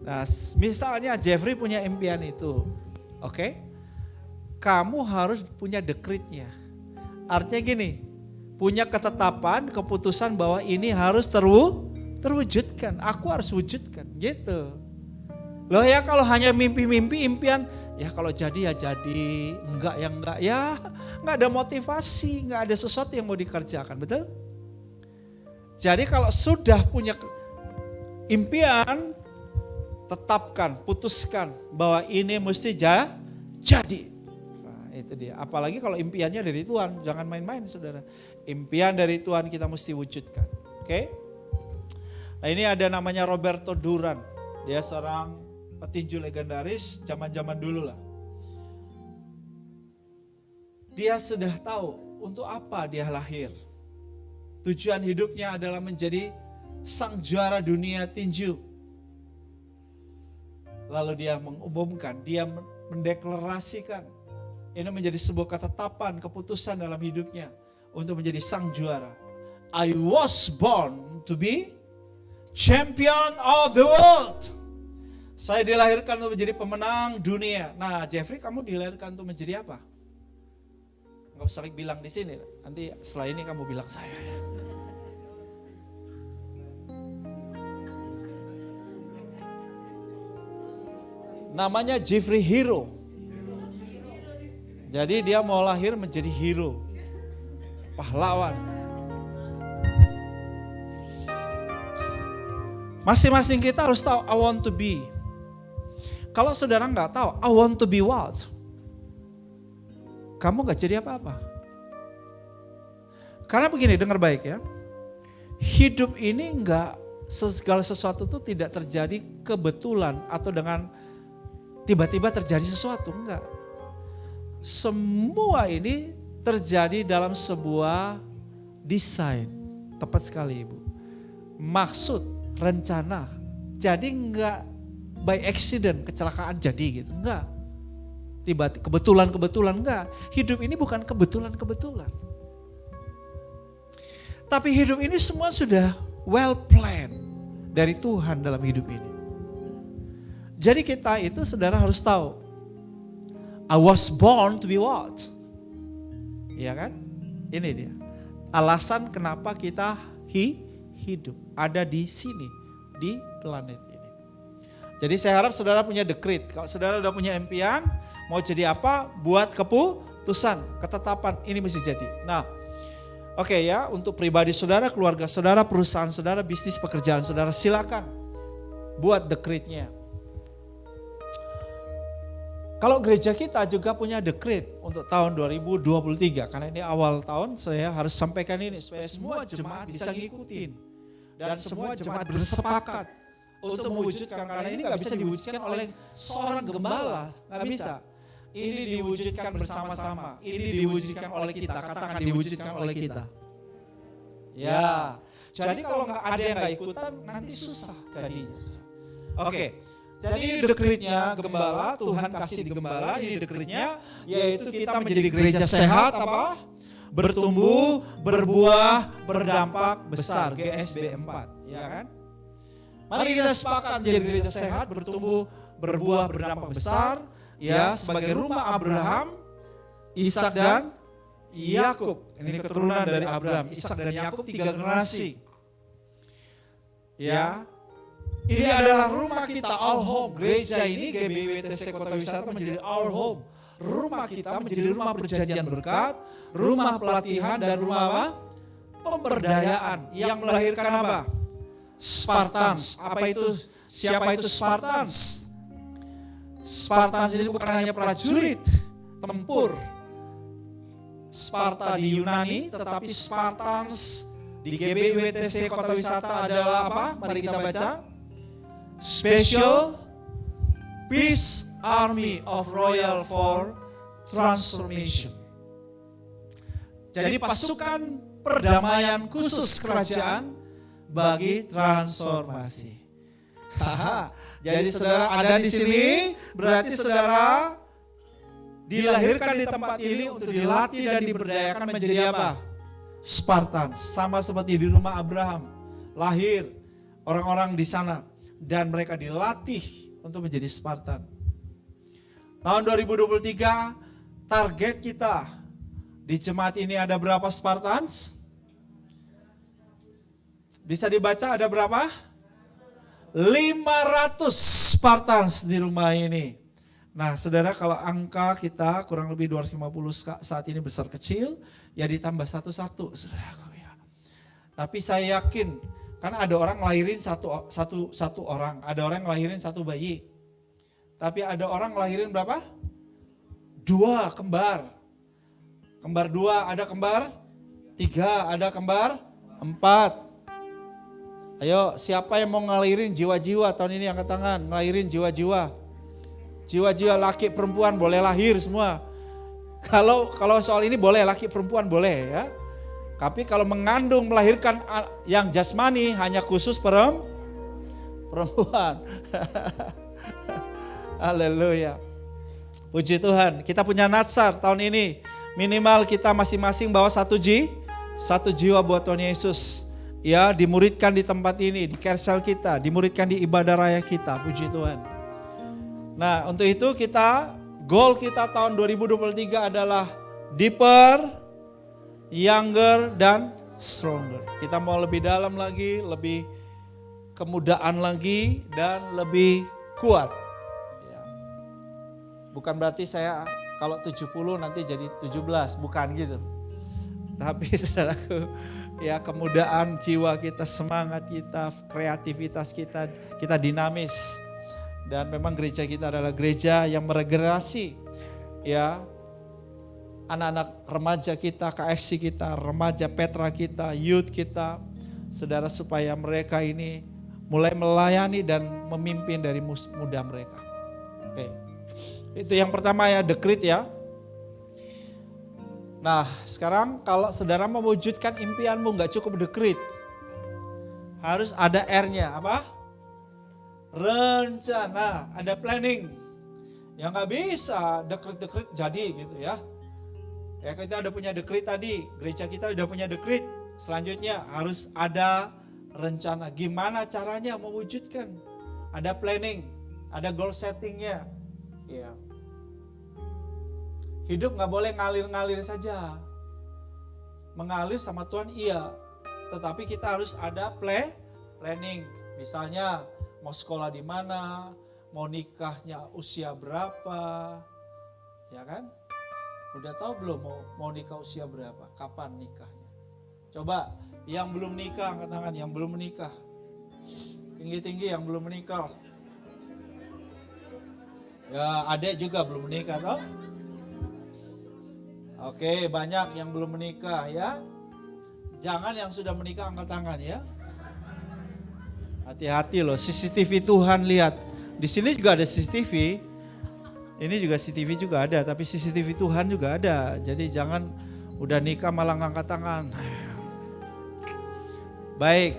Nah, misalnya Jeffrey punya impian itu, oke? Kamu harus punya dekretnya. Artinya gini, punya ketetapan, keputusan bahwa ini harus terwujudkan. Aku harus wujudkan, gitu. Loh ya kalau hanya mimpi-mimpi, impian, ya kalau jadi ya jadi, enggak ya enggak, ya enggak ada motivasi, enggak ada sesuatu yang mau dikerjakan, betul? Jadi kalau sudah punya impian, tetapkan, putuskan bahwa ini mesti jadi. Nah, itu dia. Apalagi kalau impiannya dari Tuhan, jangan main-main saudara. Impian dari Tuhan kita mesti wujudkan. Oke? Nah ini ada namanya Roberto Duran. Dia seorang petinju legendaris zaman-zaman dulu lah. Dia sudah tahu untuk apa dia lahir. Tujuan hidupnya adalah menjadi sang juara dunia tinju. Lalu dia mengumumkan, dia mendeklarasikan. Ini menjadi sebuah ketetapan, keputusan dalam hidupnya untuk menjadi sang juara. I was born to be champion of the world. Saya dilahirkan untuk menjadi pemenang dunia. Nah, Jeffrey, kamu dilahirkan untuk menjadi apa? Gak usah bilang di sini. Nanti setelah ini kamu bilang saya. Namanya Jeffrey Hero. Jadi dia mau lahir menjadi hero. Pahlawan. Masing-masing kita harus tahu I want to be. Kalau saudara nggak tahu I want to be what? Kamu nggak jadi apa-apa. Karena begini, dengar baik ya. Hidup ini nggak segala sesuatu itu tidak terjadi kebetulan atau dengan tiba-tiba terjadi sesuatu, enggak. Semua ini terjadi dalam sebuah desain. Tepat sekali Ibu. Maksud, rencana. Jadi enggak by accident, kecelakaan jadi gitu. Enggak. Tiba-tiba kebetulan enggak. Hidup ini bukan kebetulan. Tapi hidup ini semua sudah well planned dari Tuhan dalam hidup ini. Jadi kita itu saudara harus tahu. I was born to be what? Iya kan? Ini dia. Alasan kenapa kita hidup. Ada di sini. Di planet ini. Jadi saya harap saudara punya dekret. Kalau saudara udah punya impian. Mau jadi apa? Buat keputusan. Ketetapan. Ini mesti jadi. Nah. Oke ya. Untuk pribadi saudara, keluarga saudara, perusahaan saudara, bisnis, pekerjaan saudara. Silakan. Buat dekretnya. Kalau gereja kita juga punya dekret untuk tahun 2023. Karena ini awal tahun saya harus sampaikan ini supaya semua jemaat bisa ngikutin. Dan semua jemaat bersepakat untuk mewujudkan. Karena ini gak bisa diwujudkan oleh seorang gembala. Gak bisa. Ini diwujudkan bersama-sama. Ini diwujudkan oleh kita. Katakan diwujudkan oleh kita. Ya. Jadi kalau gak ada yang gak ikutan nanti susah jadinya. Oke. Jadi dekretnya gembala, Tuhan kasih di gembala, ini dekretnya yaitu kita menjadi gereja sehat apa? Bertumbuh, berbuah, berdampak besar, GSB 4, ya kan? Mari kita sepakat menjadi gereja sehat, bertumbuh, berbuah, berdampak besar, ya sebagai rumah Abraham, Ishak dan Yakub. Ini keturunan dari Abraham, Ishak dan Yakub 3 generasi. Ya. Ini adalah rumah kita, our home. Gereja ini, GBWTC Kota Wisata menjadi our home. Rumah kita menjadi rumah perjanjian berkat, rumah pelatihan dan rumah apa? Pemberdayaan yang melahirkan apa? Spartans. Apa itu? Siapa itu Spartans? Spartans ini bukan hanya prajurit, tempur. Sparta di Yunani, tetapi Spartans di GBWTC Kota Wisata adalah apa? Mari kita baca. Special Peace Army of Royal for Transformation. Jadi pasukan perdamaian khusus kerajaan bagi transformasi. Jadi saudara ada di sini, berarti saudara dilahirkan di tempat ini untuk dilatih dan diberdayakan menjadi apa? Spartan. Sama seperti di rumah Abraham. Lahir orang-orang di sana dan mereka dilatih untuk menjadi Spartan. Tahun 2023 target kita di jemaat ini ada berapa Spartans? Bisa dibaca ada berapa? 500 Spartans di rumah ini. Nah saudara, kalau angka kita kurang lebih 250 saat ini besar kecil, ya ditambah satu-satu saudaraku ya. Tapi saya yakin, karena ada orang lahirin satu orang, ada orang lahirin satu bayi. Tapi ada orang lahirin berapa? 2 kembar. Kembar 2, ada kembar 3, ada kembar 4. Ayo, siapa yang mau ngelahirin jiwa-jiwa tahun ini angkat tangan, ngelahirin jiwa-jiwa. Jiwa-jiwa laki perempuan boleh lahir semua. Kalau soal ini boleh laki perempuan boleh ya. Tapi kalau mengandung melahirkan yang jasmani hanya khusus perempuan. Haleluya. Puji Tuhan, kita punya natsar tahun ini. Minimal kita masing-masing bawa satu jiwa buat Tuhan Yesus. Ya, dimuridkan di tempat ini, di kersel kita, dimuridkan di ibadah raya kita, puji Tuhan. Nah, untuk itu goal kita tahun 2023 adalah deeper, younger, dan stronger. Kita mau lebih dalam lagi, lebih kemudaan lagi, dan lebih kuat. Ya. Bukan berarti saya kalau 70 nanti jadi 17, bukan gitu. Tapi saudaraku, ya kemudaan jiwa kita, semangat kita, kreativitas kita dinamis. Dan memang gereja kita adalah gereja yang meregenerasi ya anak-anak remaja kita, KFC kita, remaja Petra kita, youth kita, saudara, supaya mereka ini mulai melayani dan memimpin dari muda mereka. Oke. Itu yang pertama ya, decree ya. Nah sekarang kalau saudara mewujudkan impianmu gak cukup decree. Harus ada R-nya, apa? Rencana, ada planning. Yang gak bisa decree jadi gitu ya. Ya kita udah punya decree tadi, gereja kita udah punya decree. Selanjutnya harus ada rencana. Gimana caranya mewujudkan? Ada planning, ada goal settingnya. Ya. Hidup gak boleh ngalir-ngalir saja. Mengalir sama Tuhan iya. Tetapi kita harus ada planning. Misalnya mau sekolah di mana, mau nikahnya usia berapa. Ya kan? Udah tahu belum mau nikah usia berapa? Kapan nikahnya? Coba yang belum nikah angkat tangan, yang belum menikah. Tinggi-tinggi yang belum menikah. Ya adek juga belum menikah toh? Oke, banyak yang belum menikah ya. Jangan yang sudah menikah angkat tangan ya. Hati-hati loh, CCTV Tuhan lihat. Di sini juga ada CCTV. Ini juga CCTV juga ada, tapi CCTV Tuhan juga ada. Jadi jangan udah nikah malah ngangkat tangan. Baik,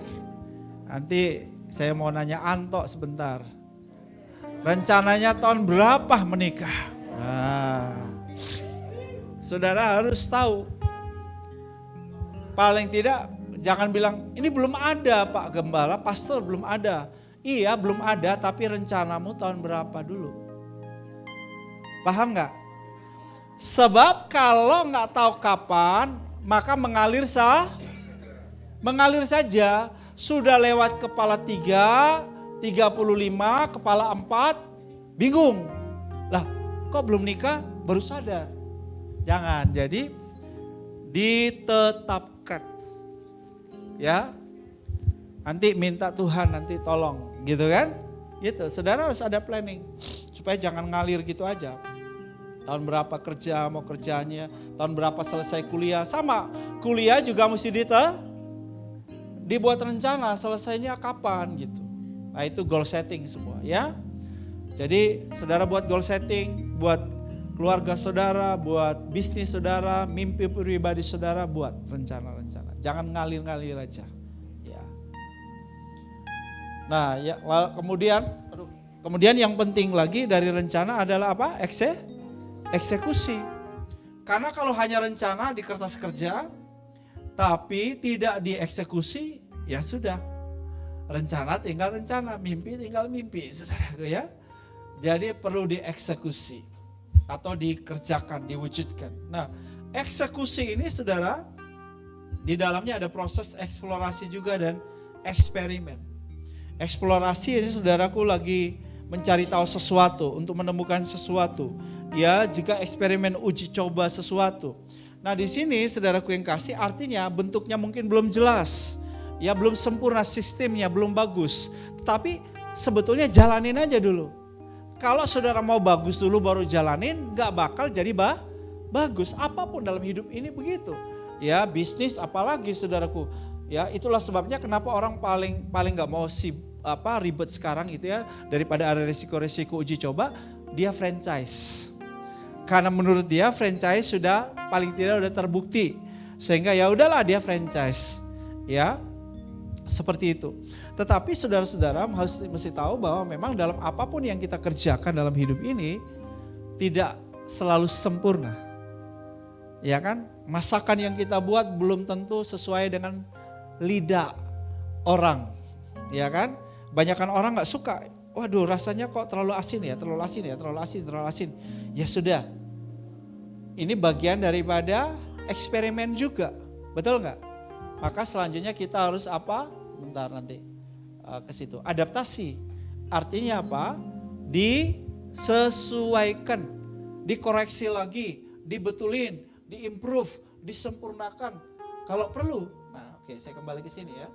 nanti saya mau nanya Anto sebentar. Rencananya tahun berapa menikah? Nah, saudara harus tahu. Paling tidak jangan bilang, ini belum ada Pak Gembala, pastor belum ada. Iya belum ada, tapi rencanamu tahun berapa dulu? Paham gak? Sebab kalau gak tahu kapan, maka mengalir saja. Sudah lewat kepala 3, 35, kepala 4, bingung. Lah kok belum nikah? Baru sadar. Jangan, jadi ditetapkan. Ya, nanti minta Tuhan, nanti tolong, gitu kan? Gitu, saudara harus ada planning. Supaya jangan ngalir gitu aja. Tahun berapa kerja, mau kerjanya, tahun berapa selesai kuliah. Sama, kuliah juga mesti dibuat rencana, selesainya kapan gitu. Nah itu goal setting semua ya. Jadi saudara buat goal setting, buat keluarga saudara, buat bisnis saudara, mimpi pribadi saudara, buat rencana-rencana. Jangan ngalir-ngalir aja. Ya. Nah, ya kemudian Kemudian yang penting lagi dari rencana adalah apa? Eksekusi. Karena kalau hanya rencana di kertas kerja, tapi tidak dieksekusi, ya sudah. Rencana tinggal rencana, mimpi tinggal mimpi, saudaraku ya. Jadi perlu dieksekusi atau dikerjakan, diwujudkan. Nah, eksekusi ini saudara, di dalamnya ada proses eksplorasi juga dan eksperimen. Eksplorasi ini saudaraku lagi mencari tahu sesuatu, untuk menemukan sesuatu. Ya, jika eksperimen uji coba sesuatu. Nah, di sini saudaraku yang kasih artinya bentuknya mungkin belum jelas. Ya, belum sempurna sistemnya, belum bagus. Tapi sebetulnya jalanin aja dulu. Kalau saudara mau bagus dulu baru jalanin, gak bakal jadi bagus. Apapun dalam hidup ini begitu. Ya, bisnis apalagi saudaraku. Ya, itulah sebabnya kenapa orang paling gak mau ribet sekarang gitu ya, daripada ada risiko-risiko uji coba, dia franchise. Karena menurut dia franchise sudah paling tidak udah terbukti, sehingga ya udahlah dia franchise, ya seperti itu. Tetapi saudara-saudara mesti tahu bahwa memang dalam apapun yang kita kerjakan dalam hidup ini tidak selalu sempurna, ya kan? Masakan yang kita buat belum tentu sesuai dengan lidah orang, ya kan? Banyakan orang gak suka, waduh rasanya kok terlalu asin ya, terlalu asin. Ya sudah, ini bagian daripada eksperimen juga, betul gak? Maka selanjutnya kita harus apa? Bentar nanti ke situ. Adaptasi, artinya apa? Disesuaikan, dikoreksi lagi, dibetulin, diimprove, disempurnakan kalau perlu. Nah oke, saya kembali ke sini ya.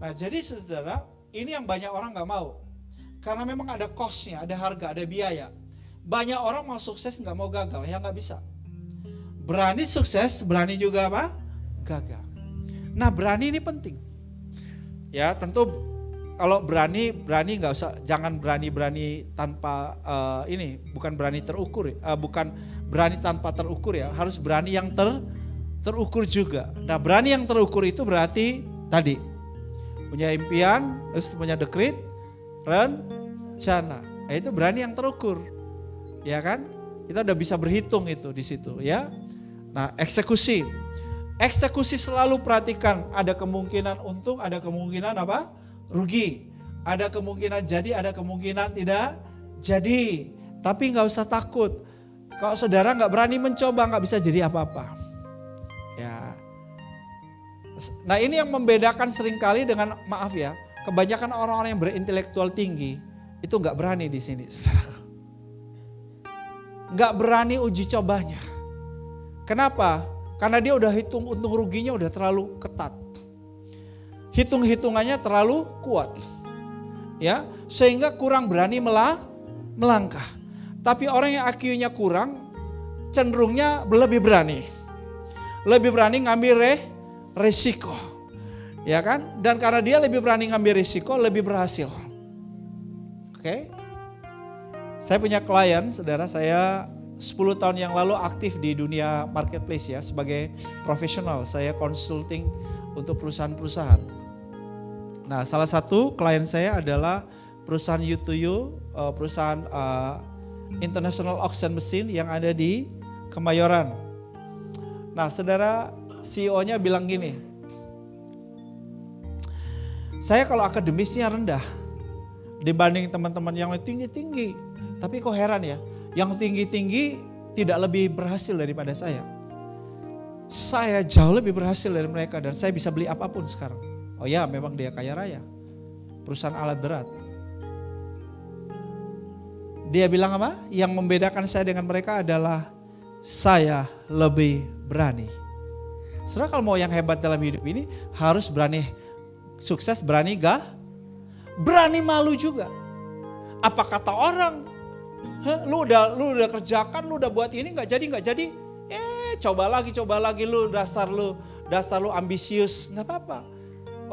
Nah jadi saudara, ini yang banyak orang gak mau. Karena memang ada cost-nya, ada harga, ada biaya. Banyak orang mau sukses gak mau gagal, ya gak bisa. Berani sukses, berani juga apa? Gagal. Nah berani ini penting. Ya tentu kalau berani gak usah, jangan berani tanpa bukan berani terukur, bukan berani tanpa terukur ya. Harus berani yang terukur juga. Nah berani yang terukur itu berarti tadi, punya impian, terus punya dekrit, rencana. Itu berani yang terukur, ya kan? Kita udah bisa berhitung itu di situ, ya. Nah, eksekusi selalu perhatikan. Ada kemungkinan untung, ada kemungkinan apa? Rugi. Ada kemungkinan jadi, ada kemungkinan tidak jadi. Tapi nggak usah takut. Kalau saudara nggak berani mencoba, nggak bisa jadi apa-apa. Ya. Nah ini yang membedakan seringkali dengan, maaf ya, kebanyakan orang-orang yang berintelektual tinggi itu nggak berani di sini, nggak berani uji cobanya. Kenapa? Karena dia udah hitung untung ruginya udah terlalu ketat, hitung-hitungannya terlalu kuat, ya sehingga kurang berani melangkah. Tapi orang yang IQ-nya kurang, cenderungnya lebih berani ngambil resiko, ya kan? Dan karena dia lebih berani ngambil resiko, lebih berhasil. Oke? Saya punya klien, saudara, saya 10 tahun yang lalu aktif di dunia marketplace ya, sebagai profesional. Saya consulting untuk perusahaan-perusahaan. Nah, salah satu klien saya adalah perusahaan U2U, perusahaan International Auction Machine yang ada di Kemayoran. Nah, saudara, CEO-nya bilang gini, saya kalau akademisnya rendah dibanding teman-teman yang tinggi-tinggi, tapi kok heran ya, yang tinggi-tinggi tidak lebih berhasil daripada saya. Saya jauh lebih berhasil dari mereka dan saya bisa beli apapun sekarang. Oh ya, memang dia kaya raya, perusahaan alat berat. Dia bilang apa? Yang membedakan saya dengan mereka adalah saya lebih berani. Saudara kalau mau yang hebat dalam hidup ini harus berani sukses, berani berani malu juga. Apa kata orang? Lu udah kerjakan, lu udah buat ini nggak jadi. Coba lagi lu dasar lu ambisius, nggak apa-apa.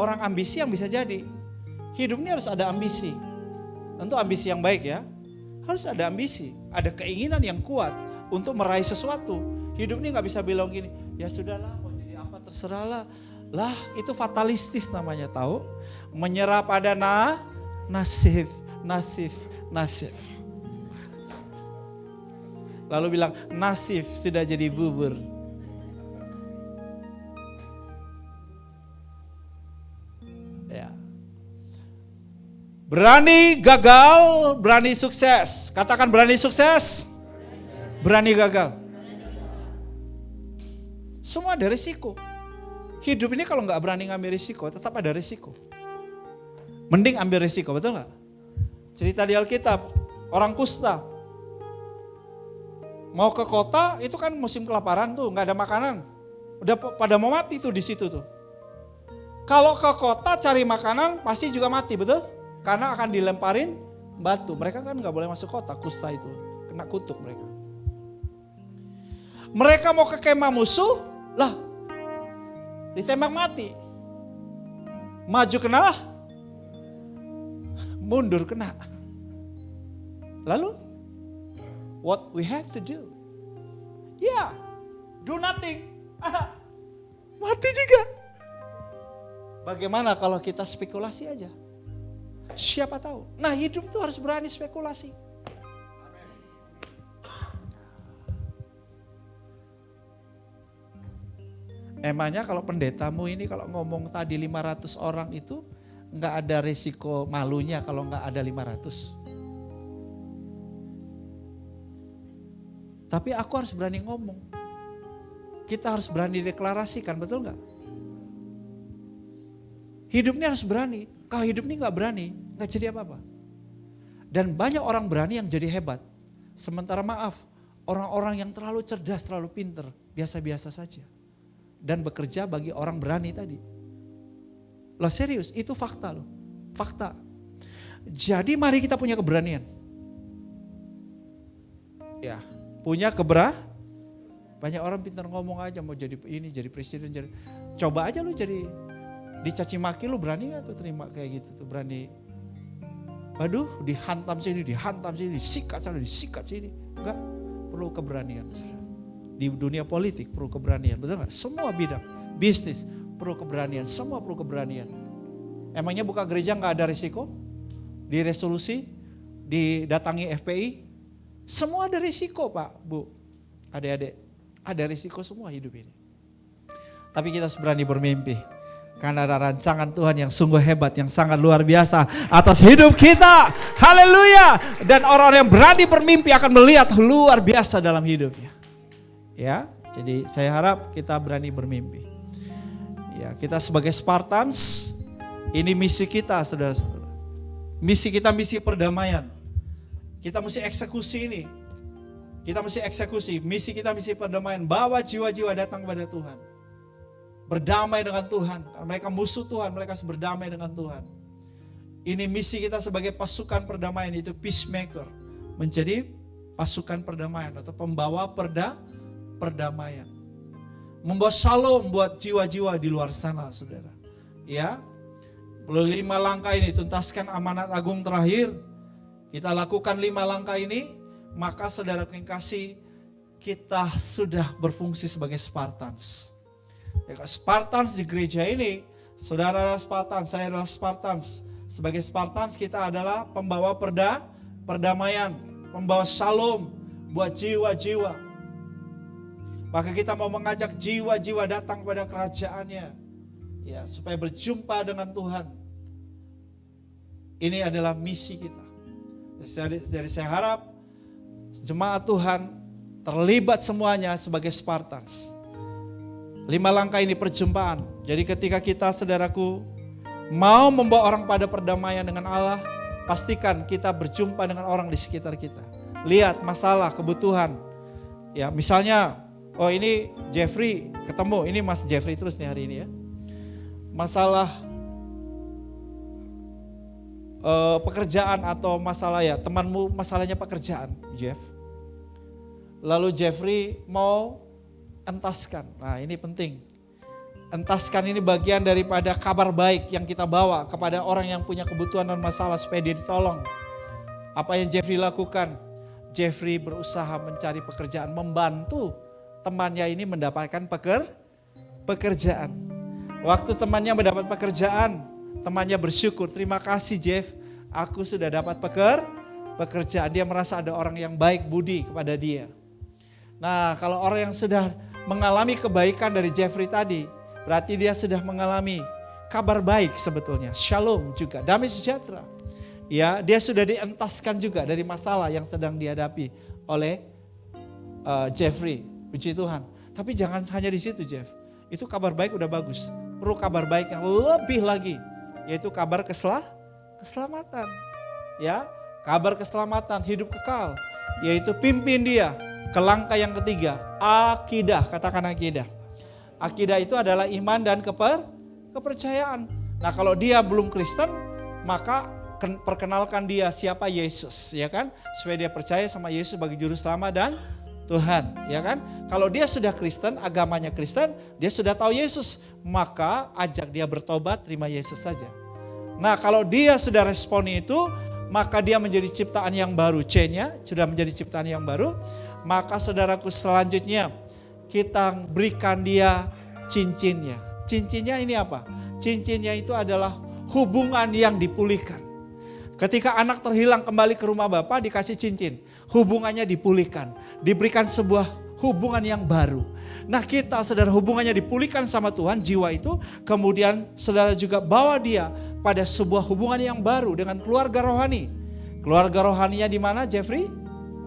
Orang ambisi yang bisa jadi. Hidup ini harus ada ambisi. Tentu ambisi yang baik ya. Harus ada ambisi, ada keinginan yang kuat untuk meraih sesuatu. Hidup ini nggak bisa bilang gini, ya sudahlah. Terserahlah. Lah itu fatalistis namanya, tahu? Menyerah pada nasib. nasif. Lalu bilang, nasif sudah jadi bubur. Ya. Berani gagal, berani sukses. Katakan berani sukses, berani gagal. Semua ada risiko. Hidup ini kalau nggak berani ngambil risiko, tetap ada risiko. Mending ambil risiko, betul nggak? Cerita di Alkitab, orang kusta mau ke kota, itu kan musim kelaparan tuh, nggak ada makanan, udah pada mau mati tuh di situ tuh. Kalau ke kota cari makanan pasti juga mati, betul? Karena akan dilemparin batu. Mereka kan nggak boleh masuk kota, kusta itu kena kutuk mereka. Mereka mau ke kemah musuh, lah ditembak mati. Maju kena, mundur kena. Lalu what we have to do? Ya, do nothing. Mati juga. Bagaimana kalau kita spekulasi aja? Siapa tahu. Nah, hidup itu harus berani spekulasi. Emangnya kalau pendetamu ini kalau ngomong tadi 500 orang itu nggak ada risiko malunya kalau nggak ada 500. Tapi aku harus berani ngomong. Kita harus berani deklarasikan, betul nggak? Hidup ini harus berani. Kalau hidup ini nggak berani, nggak jadi apa-apa. Dan banyak orang berani yang jadi hebat. Sementara maaf, orang-orang yang terlalu cerdas, terlalu pinter, biasa-biasa saja. Dan bekerja bagi orang berani tadi. Loh serius, itu fakta loh. Fakta. Jadi mari kita punya keberanian. Ya, punya banyak orang pintar ngomong aja mau jadi ini, jadi presiden, jadi. Coba aja lu jadi dicaci maki, lu berani gak tuh terima kayak gitu tuh, berani. Aduh, dihantam sini, disikat sana, disikat sini. Enggak, perlu keberanian. Di dunia politik perlu keberanian, betul gak? Semua bidang, bisnis perlu keberanian, semua perlu keberanian. Emangnya buka gereja gak ada risiko? Di resolusi, didatangi FPI, semua ada risiko Pak, Bu, adik-adik. Ada risiko semua hidup ini. Tapi kita harus berani bermimpi. Karena ada rancangan Tuhan yang sungguh hebat, yang sangat luar biasa atas hidup kita. Haleluya. Dan orang-orang yang berani bermimpi akan melihat luar biasa dalam hidupnya. Ya, jadi saya harap kita berani bermimpi. Ya, kita sebagai Spartans, ini misi kita, saudara-saudara. Misi kita misi perdamaian. Kita mesti eksekusi ini. Kita mesti eksekusi. Misi kita misi perdamaian. Bawa jiwa-jiwa datang kepada Tuhan. Berdamai dengan Tuhan. Karena mereka musuh Tuhan, mereka harus berdamai dengan Tuhan. Ini misi kita sebagai pasukan perdamaian, itu peacemaker. Menjadi pasukan perdamaian atau pembawa perdamaian. Membawa shalom buat jiwa-jiwa di luar sana, saudara. Ya, melalui 5 langkah ini, tuntaskan amanat agung terakhir. Kita lakukan 5 langkah ini, maka saudara yang kasih, kita sudah berfungsi sebagai Spartans. Ya, Spartans di gereja ini, saudara adalah Spartans, saya adalah Spartans. Sebagai Spartans kita adalah pembawa perdamaian, pembawa shalom buat jiwa-jiwa. Maka kita mau mengajak jiwa-jiwa datang kepada kerajaannya, ya, supaya berjumpa dengan Tuhan. Ini adalah misi kita. Jadi saya harap jemaat Tuhan terlibat semuanya sebagai Spartans. 5 langkah ini perjumpaan. Jadi ketika kita, saudaraku, mau membawa orang pada perdamaian dengan Allah, pastikan kita berjumpa dengan orang di sekitar kita. Lihat masalah, kebutuhan. Ya, misalnya, oh ini Jeffrey ketemu, ini Mas Jeffrey terus nih hari ini ya. Masalah pekerjaan atau masalah ya, temanmu masalahnya pekerjaan, Jeff. Lalu Jeffrey mau entaskan. Nah, ini penting. Entaskan ini bagian daripada kabar baik yang kita bawa kepada orang yang punya kebutuhan dan masalah supaya dia ditolong. Apa yang Jeffrey lakukan? Jeffrey berusaha mencari pekerjaan, membantu temannya ini mendapatkan pekerjaan. Waktu temannya mendapat pekerjaan, temannya bersyukur, terima kasih Jeff, aku sudah dapat pekerjaan. Dia merasa ada orang yang baik budi kepada dia. Nah, kalau orang yang sudah mengalami kebaikan dari Jeffrey tadi, berarti dia sudah mengalami kabar baik sebetulnya. Shalom juga, damai sejahtera. Ya, dia sudah dientaskan juga dari masalah yang sedang dihadapi oleh Jeffrey. Puji Tuhan. Tapi jangan hanya di situ, Jeff. Itu kabar baik udah bagus. Perlu kabar baik yang lebih lagi, yaitu kabar keselamatan. Ya, kabar keselamatan, hidup kekal, yaitu pimpin dia ke langkah yang ketiga, akidah. Katakan akidah. Akidah itu adalah iman dan kepercayaan. Nah, kalau dia belum Kristen, maka perkenalkan dia siapa Yesus, ya kan? Supaya dia percaya sama Yesus sebagai juru selamat dan Tuhan, ya kan? Kalau dia sudah Kristen, agamanya Kristen, dia sudah tahu Yesus, maka ajak dia bertobat, terima Yesus saja. Nah, kalau dia sudah respon itu, maka dia menjadi ciptaan yang baru. C-nya sudah menjadi ciptaan yang baru. Maka saudaraku, selanjutnya kita berikan dia cincinnya. Cincinnya ini apa? Cincinnya itu adalah hubungan yang dipulihkan. Ketika anak terhilang kembali ke rumah Bapa, dikasih cincin. Hubungannya dipulihkan. Diberikan sebuah hubungan yang baru. Nah, kita saudara, hubungannya dipulihkan sama Tuhan, jiwa itu. Kemudian saudara juga bawa dia pada sebuah hubungan yang baru dengan keluarga rohani. Keluarga rohaninya di mana, Jeffrey?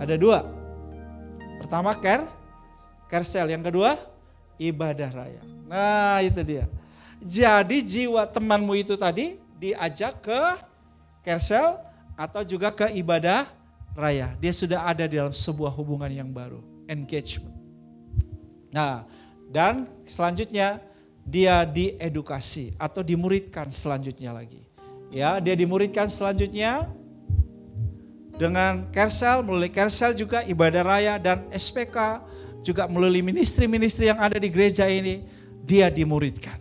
Ada 2. Pertama Kersel, yang kedua ibadah raya. Nah, itu dia. Jadi jiwa temanmu itu tadi diajak ke Kersel atau juga ke ibadah raya. Dia sudah ada di dalam sebuah hubungan yang baru, engagement. Nah, dan selanjutnya dia diedukasi atau dimuridkan selanjutnya lagi. Ya, dia dimuridkan selanjutnya dengan Kersel, melalui Kersel juga ibadah raya dan SPK, juga melalui ministry-ministry yang ada di gereja ini, dia dimuridkan.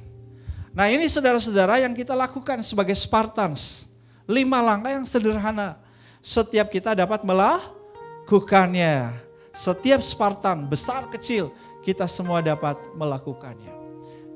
Nah, ini saudara-saudara yang kita lakukan sebagai Spartans. 5 langkah yang sederhana. Setiap kita dapat melakukannya. Setiap Spartan, besar kecil, kita semua dapat melakukannya.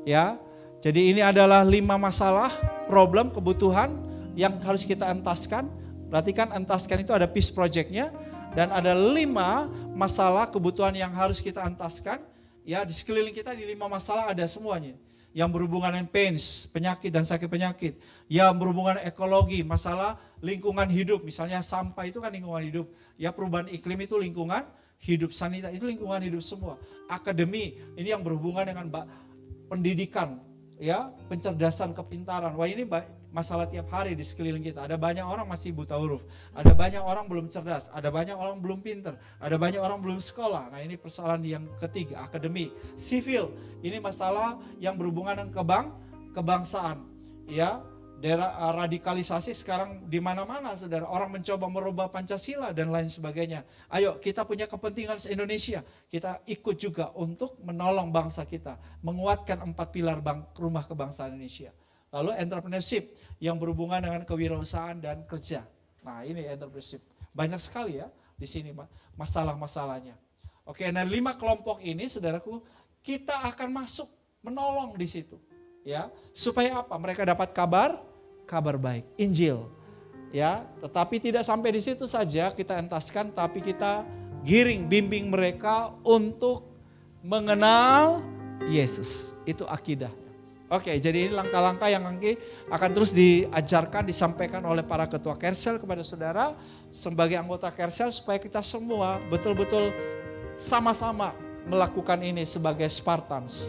Ya, jadi ini adalah 5 masalah, problem, kebutuhan yang harus kita entaskan. Perhatikan, entaskan itu ada peace project-nya. Dan ada 5 masalah kebutuhan yang harus kita entaskan. Ya, di sekeliling kita di 5 masalah ada semuanya. Yang berhubungan dengan pains, penyakit dan sakit penyakit. Yang berhubungan ekologi, masalah lingkungan hidup. Misalnya sampah itu kan lingkungan hidup. Ya, perubahan iklim itu lingkungan hidup, sanitasi itu lingkungan hidup semua. Akademi, ini yang berhubungan dengan pendidikan, ya, pencerdasan, kepintaran. Wah, ini masalah tiap hari di sekeliling kita. Ada banyak orang masih buta huruf. Ada banyak orang belum cerdas. Ada banyak orang belum pintar. Ada banyak orang belum sekolah. Nah, ini persoalan yang ketiga, akademi. Sivil, ini masalah yang berhubungan dengan kebangsaan. Ya, daerah radikalisasi sekarang di mana-mana, saudara. Orang mencoba merubah Pancasila dan lain sebagainya. Ayo, kita punya kepentingan se-Indonesia. Kita ikut juga untuk menolong bangsa kita. Menguatkan 4 pilar rumah kebangsaan Indonesia. Lalu entrepreneurship yang berhubungan dengan kewirausahaan dan kerja. Nah, ini entrepreneurship. Banyak sekali ya di sini masalah-masalahnya. Oke, nah 5 kelompok ini saudaraku, kita akan masuk menolong di situ. Ya, supaya apa? Mereka dapat kabar baik, Injil. Ya, tetapi tidak sampai di situ saja kita entaskan, tapi kita bimbing mereka untuk mengenal Yesus. Itu akidah. Oke, jadi ini langkah-langkah yang nanti akan terus diajarkan, disampaikan oleh para ketua Kersel kepada saudara sebagai anggota Kersel supaya kita semua betul-betul sama-sama melakukan ini sebagai Spartans.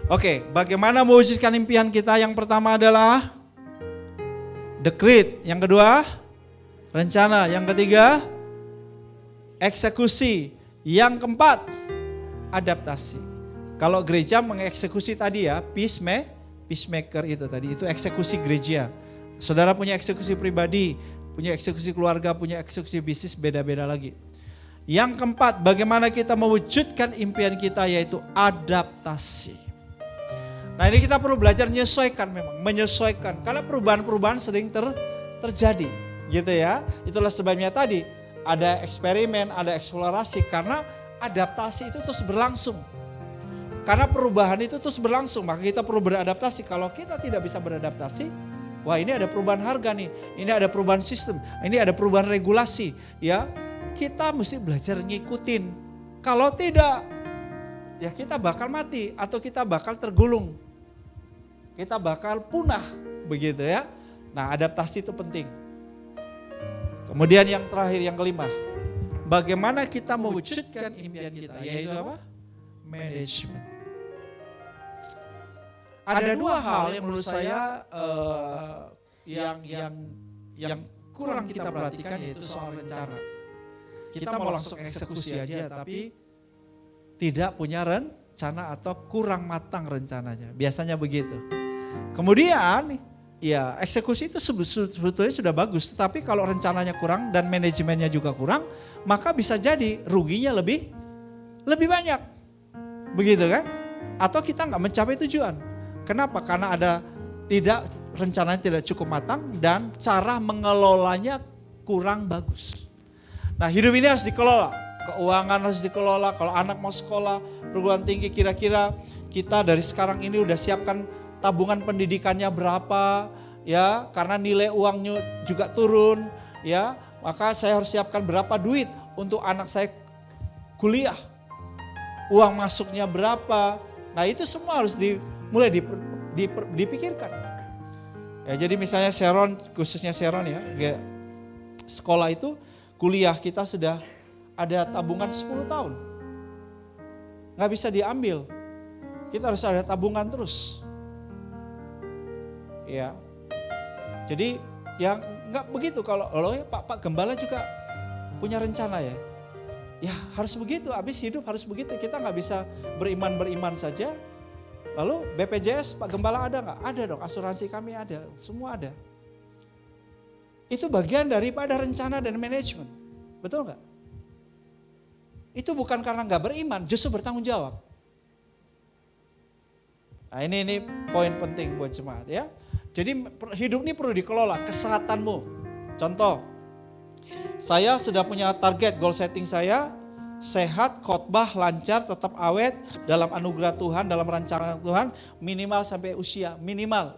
Oke, bagaimana mewujudkan impian kita? Yang pertama adalah decree, yang kedua rencana, yang ketiga eksekusi, yang keempat adaptasi. Kalau gereja mengeksekusi tadi ya, peacemaker itu tadi, itu eksekusi gereja. Saudara punya eksekusi pribadi, punya eksekusi keluarga, punya eksekusi bisnis, beda-beda lagi. Yang keempat, bagaimana kita mewujudkan impian kita, yaitu adaptasi. Nah, ini kita perlu belajar menyesuaikan. Karena perubahan-perubahan sering terjadi, gitu ya. Itulah sebabnya tadi ada eksperimen, ada eksplorasi, karena adaptasi itu terus berlangsung. Karena perubahan itu terus berlangsung, maka kita perlu beradaptasi. Kalau kita tidak bisa beradaptasi, Wah, ini ada perubahan harga nih, ini ada perubahan sistem, ini ada perubahan regulasi, ya. Kita mesti belajar ngikutin. Kalau tidak, ya kita bakal mati atau kita bakal tergulung. Kita bakal punah, begitu ya. Nah, adaptasi itu penting. Kemudian yang terakhir, yang kelima, bagaimana kita mewujudkan impian kita, yaitu apa? Manajemen. Ada dua hal yang menurut saya yang kurang kita perhatikan, yaitu soal rencana. Kita mau langsung eksekusi aja, tapi tidak punya rencana atau kurang matang rencananya. Biasanya begitu. Kemudian, ya eksekusi itu sebetulnya sudah bagus, tapi kalau rencananya kurang dan manajemennya juga kurang, maka bisa jadi ruginya lebih banyak. Begitu kan? Atau kita nggak mencapai tujuan. Kenapa? Karena rencananya tidak cukup matang dan cara mengelolanya kurang bagus. Nah, hidup ini harus dikelola, keuangan harus dikelola. Kalau anak mau sekolah perguruan tinggi, kira-kira kita dari sekarang ini udah siapkan tabungan pendidikannya berapa, ya, karena nilai uangnya juga turun, ya. Maka saya harus siapkan berapa duit untuk anak saya kuliah. Uang masuknya berapa. Nah, itu semua harus mulai dipikirkan. Ya, jadi misalnya Sharon, khususnya Sharon ya, sekolah itu, kuliah kita sudah ada tabungan 10 tahun. Nggak bisa diambil. Kita harus ada tabungan terus. Ya. Jadi yang nggak begitu kalau ya Pak Gembala juga punya rencana ya. Ya harus begitu, habis hidup harus begitu. Kita nggak bisa beriman saja. Lalu BPJS Pak Gembala ada nggak? Ada dong, asuransi kami ada, semua ada. Itu bagian daripada rencana dan manajemen, betul nggak? Itu bukan karena nggak beriman, justru bertanggung jawab. Nah ini poin penting buat jemaat ya. Jadi hidup ini perlu dikelola, kesehatanmu. Contoh, saya sudah punya target, goal setting saya, sehat, khotbah, lancar, tetap awet, dalam anugerah Tuhan, dalam rancangan Tuhan, minimal sampai usia 80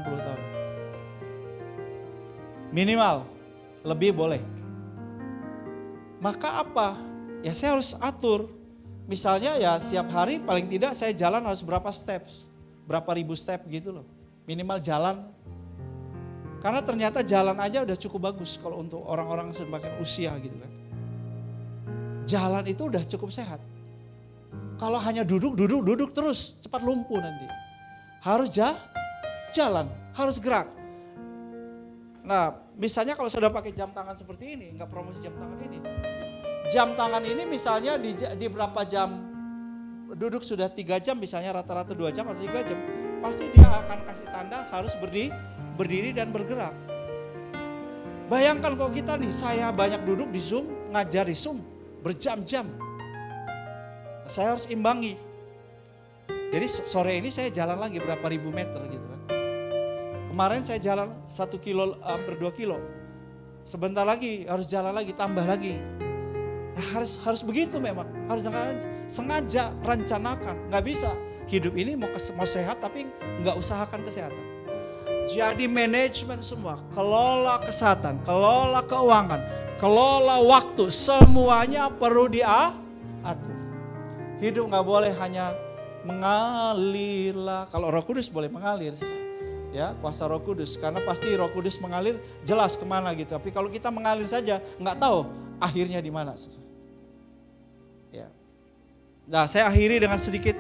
tahun. Minimal, lebih boleh. Maka apa? Ya saya harus atur. Misalnya ya setiap hari paling tidak saya jalan harus berapa steps, berapa ribu step gitu loh. Minimal jalan. Karena ternyata jalan aja udah cukup bagus kalau untuk orang-orang semakin usia gitu kan. Jalan itu udah cukup sehat. Kalau hanya duduk terus cepat lumpuh nanti. Harus jalan, harus gerak. Nah, misalnya kalau sudah pakai jam tangan seperti ini, enggak promosi jam tangan ini. Jam tangan ini misalnya di berapa jam duduk sudah 3 jam, misalnya rata-rata 2 jam atau 3 jam, pasti dia akan kasih tanda harus berdiri dan bergerak. Bayangkan kalau kita nih, saya banyak duduk di Zoom, ngajar di Zoom berjam-jam. Saya harus imbangi. Jadi sore ini saya jalan lagi berapa ribu meter gitu kan. Kemarin saya jalan 1 kilo, hampir 2 kilo. Sebentar lagi harus jalan lagi, tambah lagi. Nah, harus begitu memang. Harus sengaja rencanakan. Nggak bisa hidup ini mau sehat tapi nggak usahakan kesehatan. Jadi manajemen semua, kelola kesehatan, kelola keuangan, kelola waktu, semuanya perlu diatur. Hidup nggak boleh hanya mengalir lah. Kalau Roh Kudus boleh mengalir. Ya, kuasa Roh Kudus, karena pasti Roh Kudus mengalir jelas kemana gitu. Tapi kalau kita mengalir saja nggak tahu akhirnya di mana. Ya. Nah, saya akhiri dengan sedikit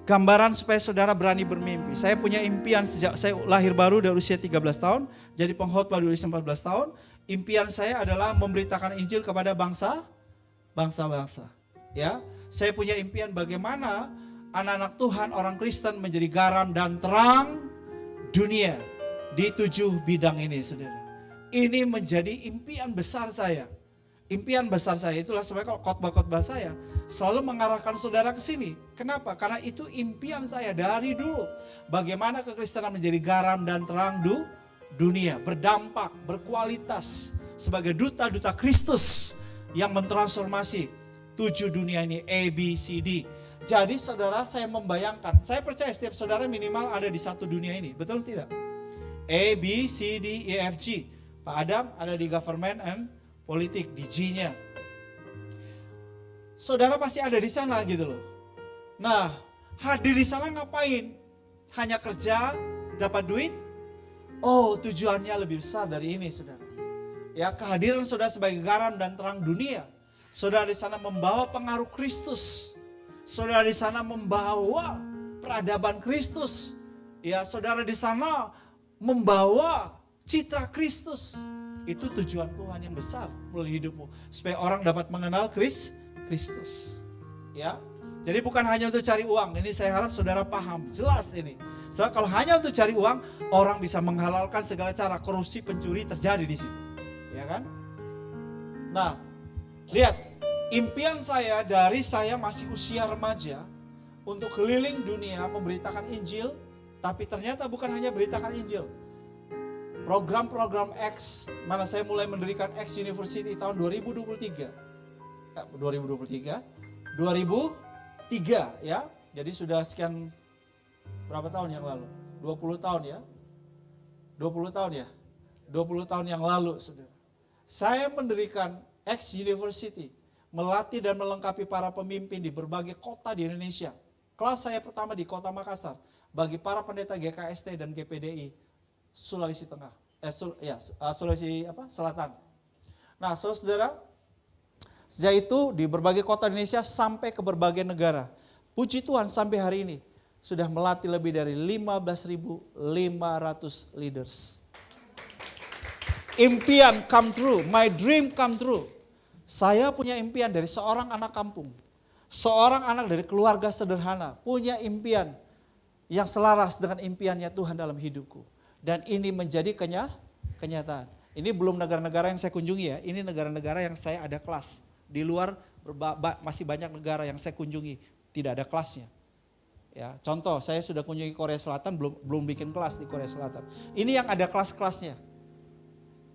gambaran supaya saudara berani bermimpi. Saya punya impian sejak saya lahir baru dari usia 13 tahun, jadi pengkhotbah dari usia 14 tahun. Impian saya adalah memberitakan Injil kepada bangsa-bangsa. Ya, saya punya impian bagaimana anak-anak Tuhan, orang Kristen menjadi garam dan terang dunia di 7 bidang ini, saudara. Ini menjadi impian besar saya. Impian besar saya itulah sebabnya kalau khotbah-khotbah saya selalu mengarahkan saudara ke sini. Kenapa? Karena itu impian saya dari dulu. Bagaimana kekristenan menjadi garam dan terang dunia, berdampak, berkualitas sebagai duta-duta Kristus yang mentransformasi 7 dunia ini, A, B, C, D. Jadi saudara, saya membayangkan, saya percaya setiap saudara minimal ada di 1 dunia ini, betul tidak? A, B, C, D, E, F, G. Pak Adam ada di government and politik, di G-nya. Saudara pasti ada di sana gitu loh. Nah, hadir di sana ngapain? Hanya kerja, dapat duit? Oh, tujuannya lebih besar dari ini, saudara. Ya, kehadiran saudara sebagai garam dan terang dunia. Saudara di sana membawa pengaruh Kristus. Saudara di sana membawa peradaban Kristus. Ya, saudara di sana membawa citra Kristus. Itu tujuan Tuhan yang besar melalui hidupmu. Supaya orang dapat mengenal Kristus. Ya. Jadi bukan hanya untuk cari uang. Ini saya harap saudara paham. Jelas ini. Sebab kalau hanya untuk cari uang, orang bisa menghalalkan segala cara. Korupsi, pencuri terjadi di situ. Ya kan? Nah, lihat. Impian saya dari saya masih usia remaja untuk keliling dunia memberitakan Injil. Tapi ternyata bukan hanya beritakan Injil. Program-program X, mana saya mulai mendirikan X University tahun 2003 ya. Jadi sudah sekian berapa tahun yang lalu? 20 tahun ya. 20 tahun ya. 20 tahun yang lalu, saudara. Saya mendirikan X University, melatih dan melengkapi para pemimpin di berbagai kota di Indonesia. Kelas saya pertama di Kota Makassar bagi para pendeta GKST dan GPDI Sulawesi Tengah, Sulawesi Selatan. Nah, saudara, sejak itu di berbagai kota Indonesia sampai ke berbagai negara. Puji Tuhan sampai hari ini sudah melatih lebih dari 15.500 leaders. Impian come true, my dream come true. Saya punya impian dari seorang anak kampung. Seorang anak dari keluarga sederhana punya impian yang selaras dengan impiannya Tuhan dalam hidupku. Dan ini menjadi kenyataan. Ini belum negara-negara yang saya kunjungi ya. Ini negara-negara yang saya ada kelas. Di luar masih banyak negara yang saya kunjungi. Tidak ada kelasnya. Ya, contoh saya sudah kunjungi Korea Selatan, belum bikin kelas di Korea Selatan. Ini yang ada kelas-kelasnya.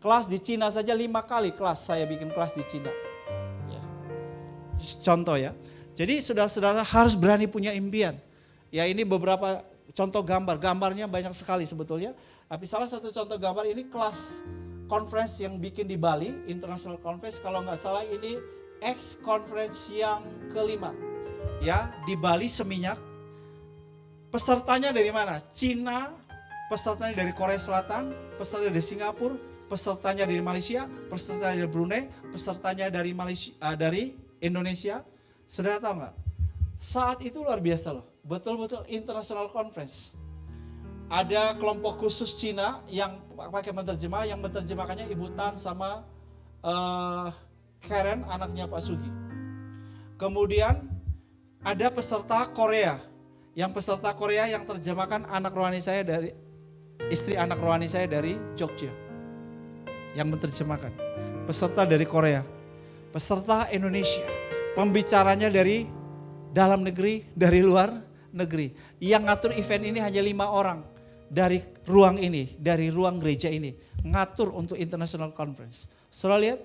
Kelas di Cina saja 5 kali kelas saya bikin kelas di Cina. Ya. Contoh ya. Jadi saudara-saudara harus berani punya impian. Ya, ini beberapa contoh gambar. Gambarnya banyak sekali sebetulnya. Tapi salah satu contoh gambar ini kelas conference yang bikin di Bali, International Conference. Kalau nggak salah ini X Conference yang kelima. Ya, di Bali Seminyak. Pesertanya dari mana? Cina, pesertanya dari Korea Selatan, pesertanya dari Singapura, pesertanya dari Malaysia, pesertanya dari Brunei, pesertanya dari dari Indonesia. Saudara tahu nggak? Saat itu luar biasa loh, betul-betul international conference. Ada kelompok khusus Cina yang pakai menerjemah, yang menerjemahkannya Ibu Tan sama Karen, anaknya Pak Sugi. Kemudian ada peserta Korea, yang terjemahkan anak rohani saya dari istri anak rohani saya dari Jogja. Yang menerjemahkan. Peserta dari Korea. Peserta Indonesia. Pembicaranya dari dalam negeri, dari luar negeri. Yang ngatur event ini hanya 5 orang. Dari ruang ini, dari ruang gereja ini. Ngatur untuk international conference. Saudara lihat,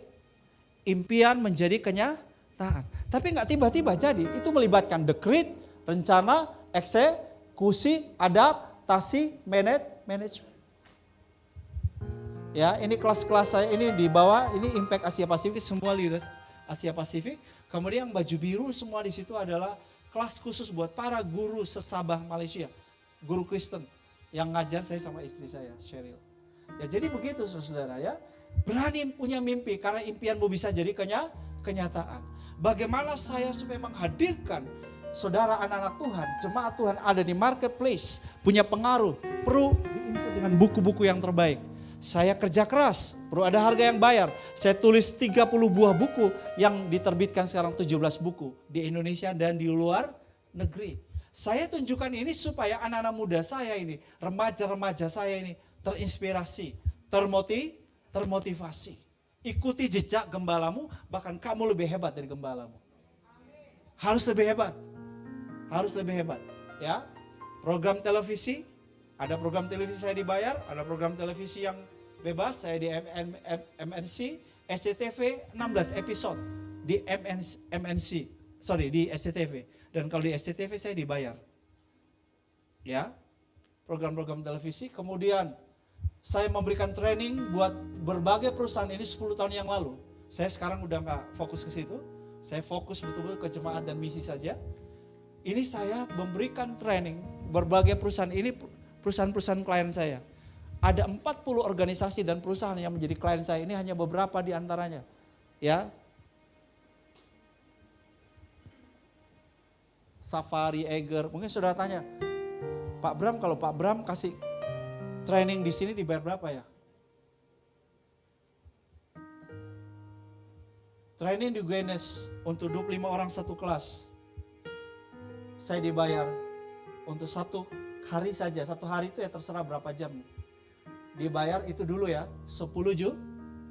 impian menjadi kenyataan. Tapi gak tiba-tiba jadi. Itu melibatkan dekret, rencana, eksekusi, adaptasi, management. Ya, ini kelas-kelas saya ini di bawah, ini Impact Asia Pasifik, semua leaders Asia Pasifik. Kemudian yang baju biru semua di situ adalah kelas khusus buat para guru sesabah Malaysia, guru Kristen yang ngajar saya sama istri saya, Cheryl. Ya, jadi begitu saudara ya, berani punya mimpi karena impianmu bisa jadi kenyataan. Bagaimana saya supaya menghadirkan saudara anak-anak Tuhan, jemaat Tuhan ada di marketplace, punya pengaruh, perlu diinput dengan buku-buku yang terbaik. Saya kerja keras, perlu ada harga yang bayar. Saya tulis 30 buah buku yang diterbitkan sekarang 17 buku di Indonesia dan di luar negeri. Saya tunjukkan ini supaya anak-anak muda saya ini, remaja-remaja saya ini terinspirasi, termotivasi. Ikuti jejak gembalamu, bahkan kamu lebih hebat dari gembalamu. Harus lebih hebat. Harus lebih hebat, ya. Program televisi, ada program televisi saya dibayar, ada program televisi yang bebas, saya di MNC, SCTV 16 episode di di SCTV. Dan kalau di SCTV saya dibayar. Ya. Program-program televisi, kemudian saya memberikan training buat berbagai perusahaan ini 10 tahun yang lalu. Saya sekarang udah gak fokus ke situ. Saya fokus betul-betul ke jemaat dan misi saja. Ini saya memberikan training berbagai perusahaan, ini perusahaan-perusahaan klien saya. Ada 40 organisasi dan perusahaan yang menjadi klien saya, ini hanya beberapa di antaranya. Ya. Safari, Eger, mungkin sudah tanya, Pak Bram, kalau Pak Bram kasih training di sini dibayar berapa ya? Training di UGNS untuk 25 orang satu kelas. Saya dibayar untuk satu hari saja. Satu hari itu ya terserah berapa jam. Dibayar itu dulu ya, 10 juta.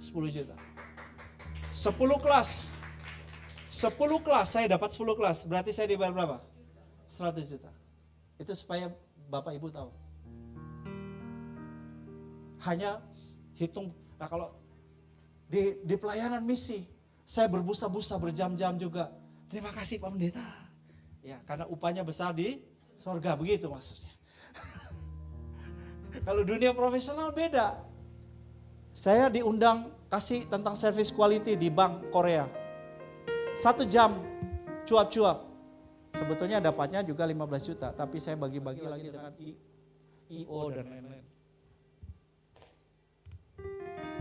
10 kelas. 10 kelas, saya dapat 10 kelas. Berarti saya dibayar berapa? 100 juta. Itu supaya Bapak Ibu tahu. Hanya hitung, nah kalau di pelayanan misi, saya berbusa-busa berjam-jam juga. Terima kasih Pak Pendeta. Ya, karena upahnya besar di sorga, begitu maksudnya. Kalau dunia profesional beda. Saya diundang kasih tentang service quality di bank Korea. 1 jam, cuap-cuap. Sebetulnya dapatnya juga 15 juta, tapi saya bagi-bagi lagi dengan IO dan lain-lain.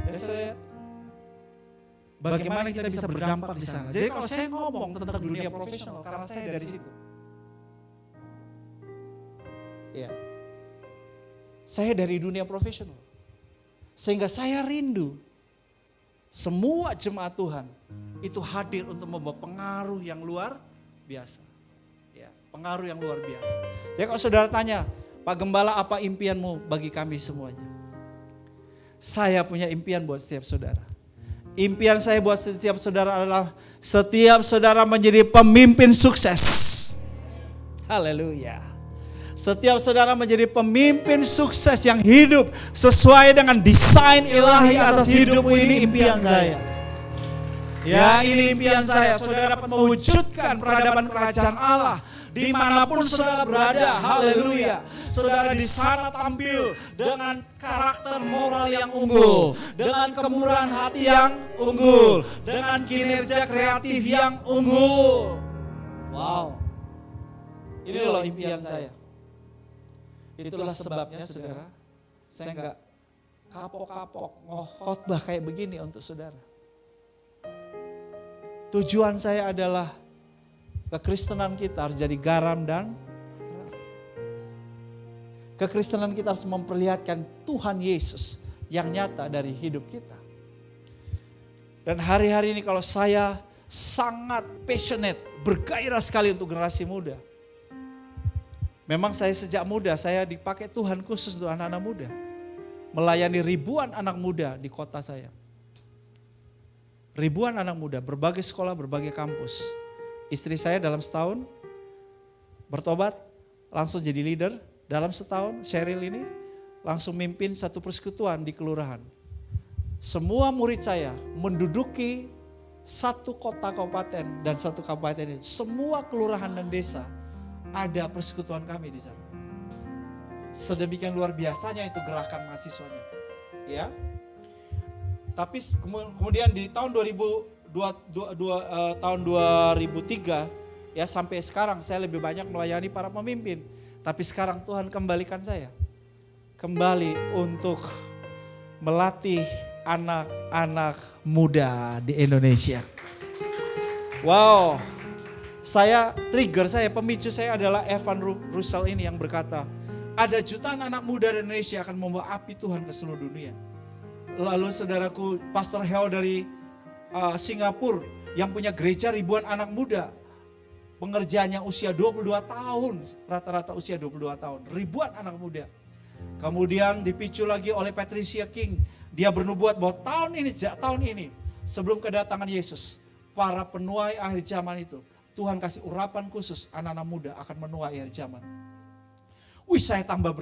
Ya, saya bagaimana kita bisa berdampak di sana. Jadi kalau saya ngomong tentang dunia profesional, karena saya dari situ. Ya. Saya dari dunia profesional. Sehingga saya rindu semua jemaat Tuhan itu hadir untuk membawa pengaruh yang luar biasa. Ya, pengaruh yang luar biasa. Jadi kalau saudara tanya, Pak Gembala apa impianmu bagi kami semuanya? Saya punya impian buat setiap saudara. Impian saya buat setiap saudara adalah setiap saudara menjadi pemimpin sukses. Haleluya. Setiap saudara menjadi pemimpin sukses yang hidup sesuai dengan desain ilahi atas hidupmu. Ini impian saya. Ya, ini impian saya. Saudara dapat mewujudkan peradaban kerajaan Allah dimanapun saudara berada. Haleluya. Saudara di sana tampil dengan karakter moral yang unggul, dengan kemurahan hati yang unggul, dengan kinerja kreatif yang unggul. Wow. Ini loh impian saya. Itulah sebabnya saudara, saya enggak kapok-kapok khotbah kayak begini untuk saudara. Tujuan saya adalah kekristenan kita harus jadi garam dan terang. Kekristenan kita harus memperlihatkan Tuhan Yesus yang nyata dari hidup kita. Dan hari-hari ini kalau saya sangat passionate, bergairah sekali untuk generasi muda. Memang saya sejak muda, saya dipakai Tuhan khusus untuk anak-anak muda. Melayani ribuan anak muda di kota saya. Ribuan anak muda, berbagai sekolah, berbagai kampus. Istri saya dalam setahun bertobat, langsung jadi leader. Dalam setahun, Cheryl ini langsung mimpin satu persekutuan di kelurahan. Semua murid saya menduduki satu kota kabupaten dan satu kabupaten itu. Semua kelurahan dan desa ada persekutuan kami di sana. Sedemikian luar biasanya itu gerakan mahasiswanya. Ya. Tapi kemudian di tahun 2003 ya sampai sekarang saya lebih banyak melayani para pemimpin. Tapi sekarang Tuhan kembalikan saya kembali untuk melatih anak-anak muda di Indonesia. Wow. Trigger saya, pemicu saya adalah Evan Russell ini yang berkata, ada jutaan anak muda di Indonesia akan membawa api Tuhan ke seluruh dunia. Lalu saudaraku, Pastor Heo dari Singapura yang punya gereja ribuan anak muda. Pengerjaannya usia 22 tahun, rata-rata usia 22 tahun, ribuan anak muda. Kemudian dipicu lagi oleh Patricia King, dia bernubuat bahwa tahun ini, sebelum kedatangan Yesus, para penuai akhir zaman itu, Tuhan kasih urapan khusus anak-anak muda akan menuai akhir zaman. Saya tambah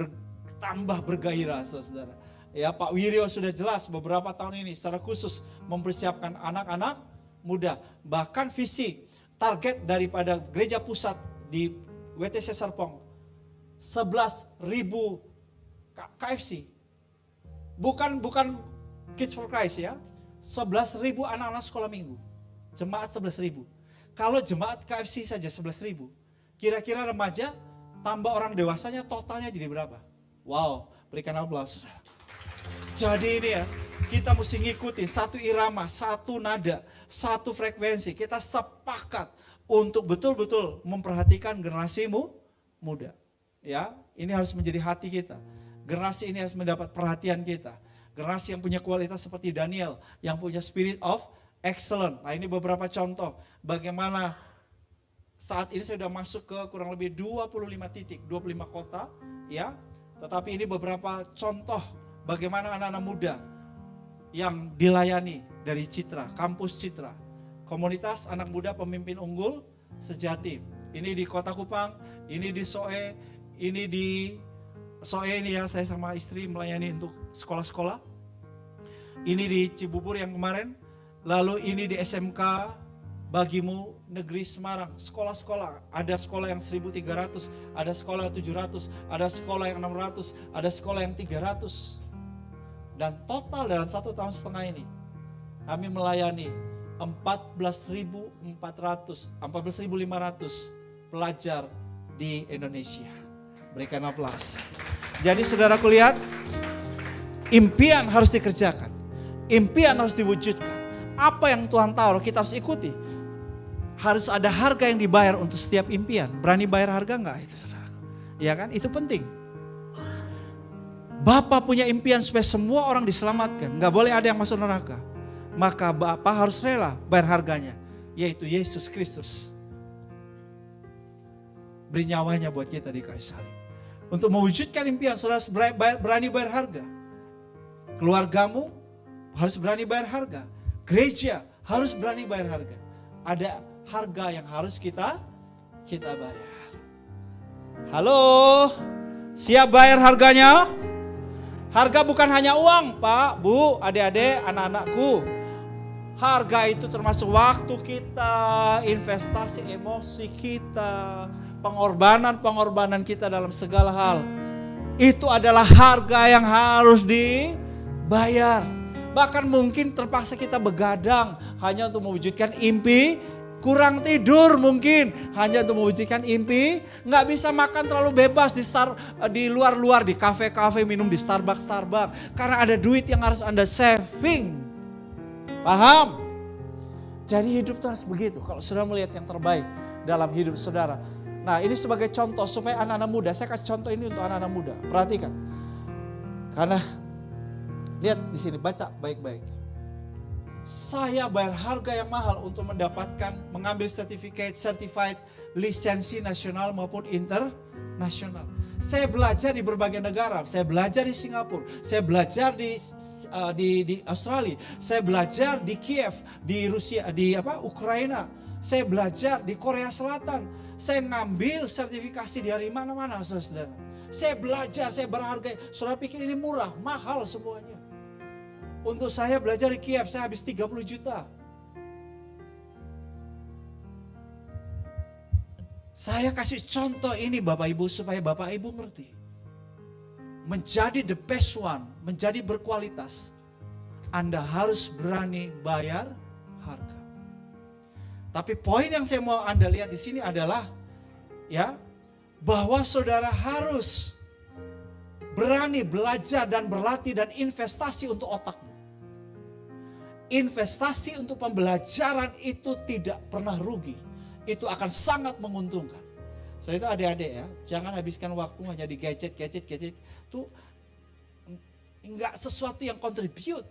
bergairah saudara. Ya, Pak Wiryo sudah jelas beberapa tahun ini secara khusus mempersiapkan anak-anak muda. Bahkan visi target daripada gereja pusat di WTC Serpong 11.000 KFC. Bukan Kids for Christ ya. 11.000 anak-anak sekolah minggu. Jemaat 11.000. Kalau jemaat KFC saja 11.000. Kira-kira remaja tambah orang dewasanya totalnya jadi berapa? Wow, berikan aplaus. Jadi ini ya, kita mesti ngikutin satu irama, satu nada, satu frekuensi. Kita sepakat untuk betul-betul memperhatikan generasimu muda. Ya, ini harus menjadi hati kita. Generasi ini harus mendapat perhatian kita. Generasi yang punya kualitas seperti Daniel, yang punya spirit of excellence. Nah, ini beberapa contoh bagaimana saat ini saya sudah masuk ke kurang lebih 25 titik, 25 kota, ya. Tetapi ini beberapa contoh bagaimana anak-anak muda yang dilayani dari Citra, kampus Citra. Komunitas anak muda pemimpin unggul sejati. Ini di Kota Kupang, ini di Soe, ini di Soe ini ya, saya sama istri melayani untuk sekolah-sekolah. Ini di Cibubur yang kemarin, lalu ini di SMK Bagimu Negeri Semarang. Sekolah-sekolah, ada sekolah yang 1.300, ada sekolah yang 700, ada sekolah yang 600, ada sekolah yang 300. Dan total dalam 1,5 tahun ini, kami melayani 14.500 pelajar di Indonesia. Berikan aplaus. Jadi saudaraku lihat, impian harus dikerjakan. Impian harus diwujudkan. Apa yang Tuhan taruh kita harus ikuti. Harus ada harga yang dibayar untuk setiap impian. Berani bayar harga enggak itu saudaraku? Ya kan? Itu penting. Bapa punya impian supaya semua orang diselamatkan. Enggak boleh ada yang masuk neraka. Maka Bapa harus rela bayar harganya. Yaitu Yesus Kristus. Beri nyawanya buat kita di kayu salib. Untuk mewujudkan impian, saudara harus berani bayar harga. Keluargamu harus berani bayar harga. Gereja harus berani bayar harga. Ada harga yang harus kita bayar. Halo, siap bayar harganya? Harga bukan hanya uang, Pak, Bu, adik-adik, anak-anakku. Harga itu termasuk waktu kita, investasi emosi kita, pengorbanan kita dalam segala hal. Itu adalah harga yang harus dibayar. Bahkan mungkin terpaksa kita begadang hanya untuk mewujudkan impi, kurang tidur mungkin hanya untuk mewujudkan impi, nggak bisa makan terlalu bebas di luar-luar, di kafe-kafe, minum di Starbucks, karena ada duit yang harus Anda saving. Paham? Jadi hidup itu harus begitu. Kalau saudara melihat yang terbaik dalam hidup saudara. Nah, ini sebagai contoh supaya anak-anak muda, saya kasih contoh ini untuk anak-anak muda. Perhatikan. Karena lihat di sini, baca baik-baik. Saya bayar harga yang mahal untuk mengambil certified lisensi nasional maupun internasional. Saya belajar di berbagai negara. Saya belajar di Singapura, saya belajar di Australia, saya belajar di Kiev, di Rusia, di Ukraina. Saya belajar di Korea Selatan. Saya ngambil sertifikasi dari mana-mana, saudara. Saya belajar, saya berharga. Saudara pikir ini murah, mahal semuanya. Untuk saya belajar di Kiev, saya habis 30 juta. Saya kasih contoh ini Bapak Ibu supaya Bapak Ibu ngerti. Menjadi the best one, menjadi berkualitas, Anda harus berani bayar harga. Tapi poin yang saya mau Anda lihat di sini adalah bahwa saudara harus berani belajar dan berlatih dan investasi untuk otakmu. Investasi untuk pembelajaran itu tidak pernah rugi. Itu akan sangat menguntungkan. Saya itu adik-adik ya, jangan habiskan waktu hanya di gadget. Itu enggak sesuatu yang contribute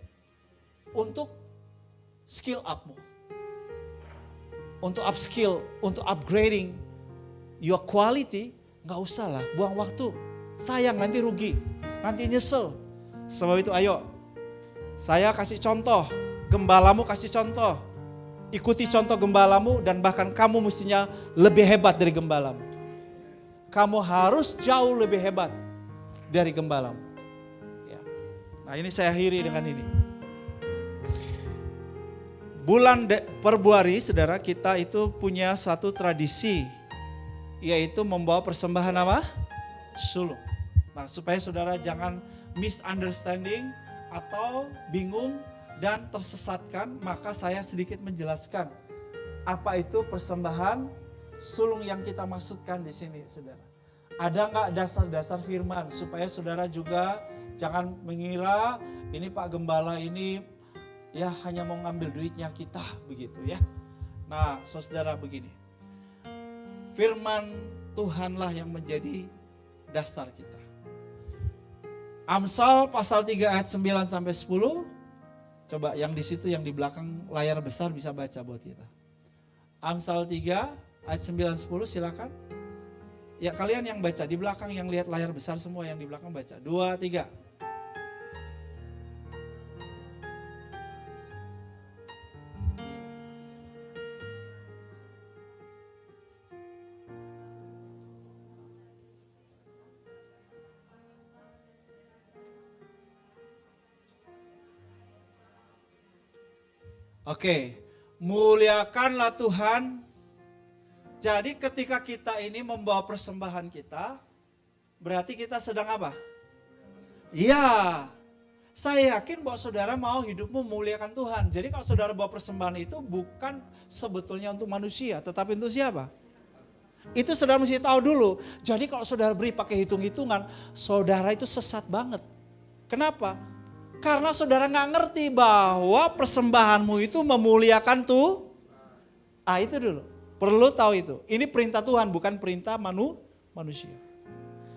untuk skill upmu. Untuk upskill, untuk upgrading your quality, enggak usah lah, buang waktu. Sayang, nanti rugi, nanti nyesel. Sebab itu ayo, saya kasih contoh, gembalamu kasih contoh. Ikuti contoh gembalamu dan bahkan kamu mestinya lebih hebat dari gembalamu. Kamu harus jauh lebih hebat dari gembalamu. Ya. Nah, ini saya akhiri dengan ini. Bulan Februari, saudara, kita itu punya satu tradisi, yaitu membawa persembahan apa? Sulung. Nah, supaya saudara jangan misunderstanding, atau bingung dan tersesatkan, maka saya sedikit menjelaskan apa itu persembahan sulung yang kita maksudkan di sini, saudara. Ada nggak dasar-dasar firman supaya saudara juga jangan mengira ini Pak Gembala ini ya hanya mau ngambil duitnya kita begitu ya. Nah, saudara begini. Firman Tuhanlah yang menjadi dasar kita. Amsal pasal 3 ayat 9 sampai 10. Coba yang di situ yang di belakang layar besar bisa baca buat kita. Amsal 3 ayat 9 10 silakan. Ya kalian yang baca di belakang yang lihat layar besar semua yang di belakang baca. 2 3. Oke, muliakanlah Tuhan. Jadi ketika kita ini membawa persembahan kita, berarti kita sedang apa? Iya, saya yakin bahwa saudara mau hidupmu memuliakan Tuhan. Jadi kalau saudara bawa persembahan itu bukan sebetulnya untuk manusia, tetapi untuk siapa? Itu saudara mesti tahu dulu. Jadi kalau saudara beri pakai hitung-hitungan, saudara itu sesat banget. Kenapa? Karena saudara nggak ngerti bahwa persembahanmu itu memuliakan tuh. Itu dulu. Perlu tahu itu. Ini perintah Tuhan, bukan perintah manusia.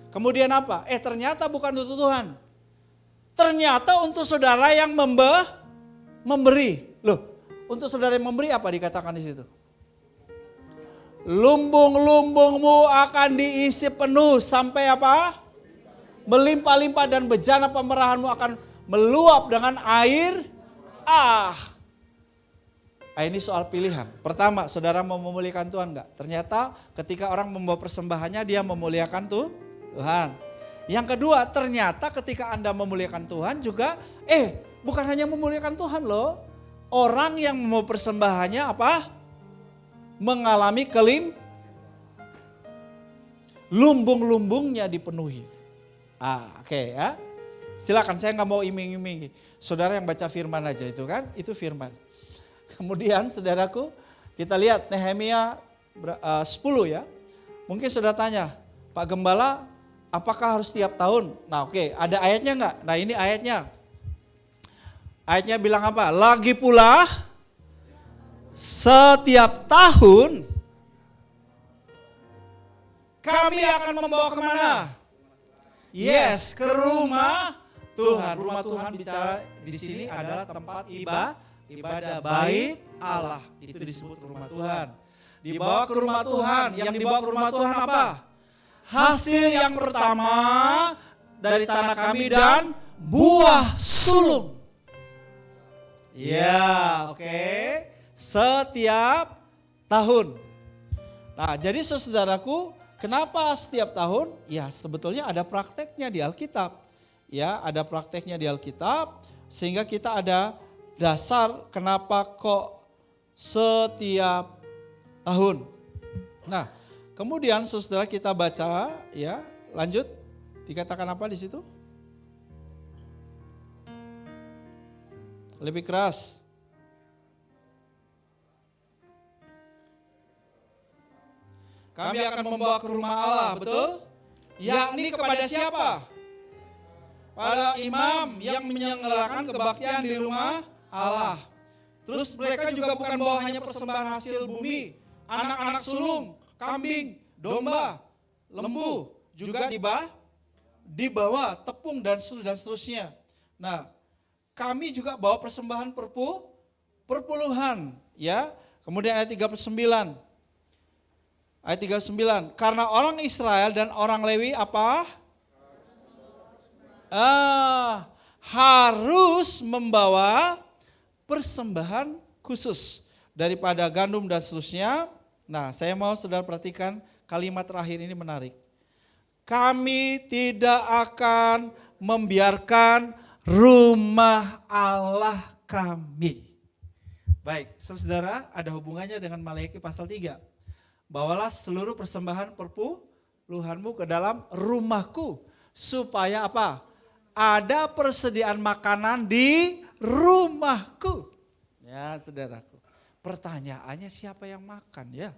Kemudian apa? Ternyata bukan untuk Tuhan. Ternyata untuk saudara yang memberi. Loh, untuk saudara yang memberi apa dikatakan di situ? Lumbung-lumbungmu akan diisi penuh sampai apa? Melimpah-limpah dan bejana pemerahanmu akan meluap dengan air. Ini soal pilihan. Pertama, saudara mau memuliakan Tuhan enggak? Ternyata ketika orang membawa persembahannya dia memuliakan Tuhan. Yang kedua, ternyata ketika Anda memuliakan Tuhan juga, bukan hanya memuliakan Tuhan loh. Orang yang membawa persembahannya apa? Mengalami lumbung-lumbungnya dipenuhi. Oke ya. Silakan, saya nggak mau iming-iming. Saudara yang baca firman aja itu kan, itu firman. Kemudian saudaraku, kita lihat Nehemia 10 ya. Mungkin saudara tanya, Pak Gembala apakah harus tiap tahun? Nah oke, ada ayatnya nggak? Nah ini ayatnya. Ayatnya bilang apa? Lagi pula setiap tahun kami akan membawa kemana? Yes, ke rumah Tuhan. Rumah Tuhan bicara di sini adalah tempat ibadah bait Allah. Itu disebut rumah Tuhan. Dibawa ke rumah Tuhan. Yang dibawa ke rumah Tuhan apa? Hasil yang pertama dari tanah kami dan buah sulung. Ya, oke. Setiap tahun. Nah, jadi saudaraku, kenapa setiap tahun? Ya, sebetulnya ada prakteknya di Alkitab. Ya, ada prakteknya di Alkitab sehingga kita ada dasar kenapa kok setiap tahun. Nah, kemudian saudara kita baca ya, lanjut dikatakan apa di situ? Lebih keras. Kami akan membawa ke rumah Allah, betul? Yakni kepada siapa? Pada imam yang menyelenggarakan kebaktian di rumah Allah. Terus mereka juga bukan bawa hanya persembahan hasil bumi, anak-anak sulung, kambing, domba, lembu, juga dibawa tepung dan seterusnya. Nah, kami juga bawa persembahan perpuluhan, ya. Kemudian ayat 39. Ayat 39, karena orang Israel dan orang Lewi apa? Harus membawa persembahan khusus daripada gandum dan seterusnya. Nah, saya mau saudara perhatikan kalimat terakhir ini menarik. Kami tidak akan membiarkan rumah Allah kami. Baik, saudara, ada hubungannya dengan Maleakhi pasal 3. Bawalah seluruh persembahan perpuluhanmu ke dalam rumahku supaya apa? ada persediaan makanan di rumahku. Ya saudaraku, pertanyaannya siapa yang makan ya?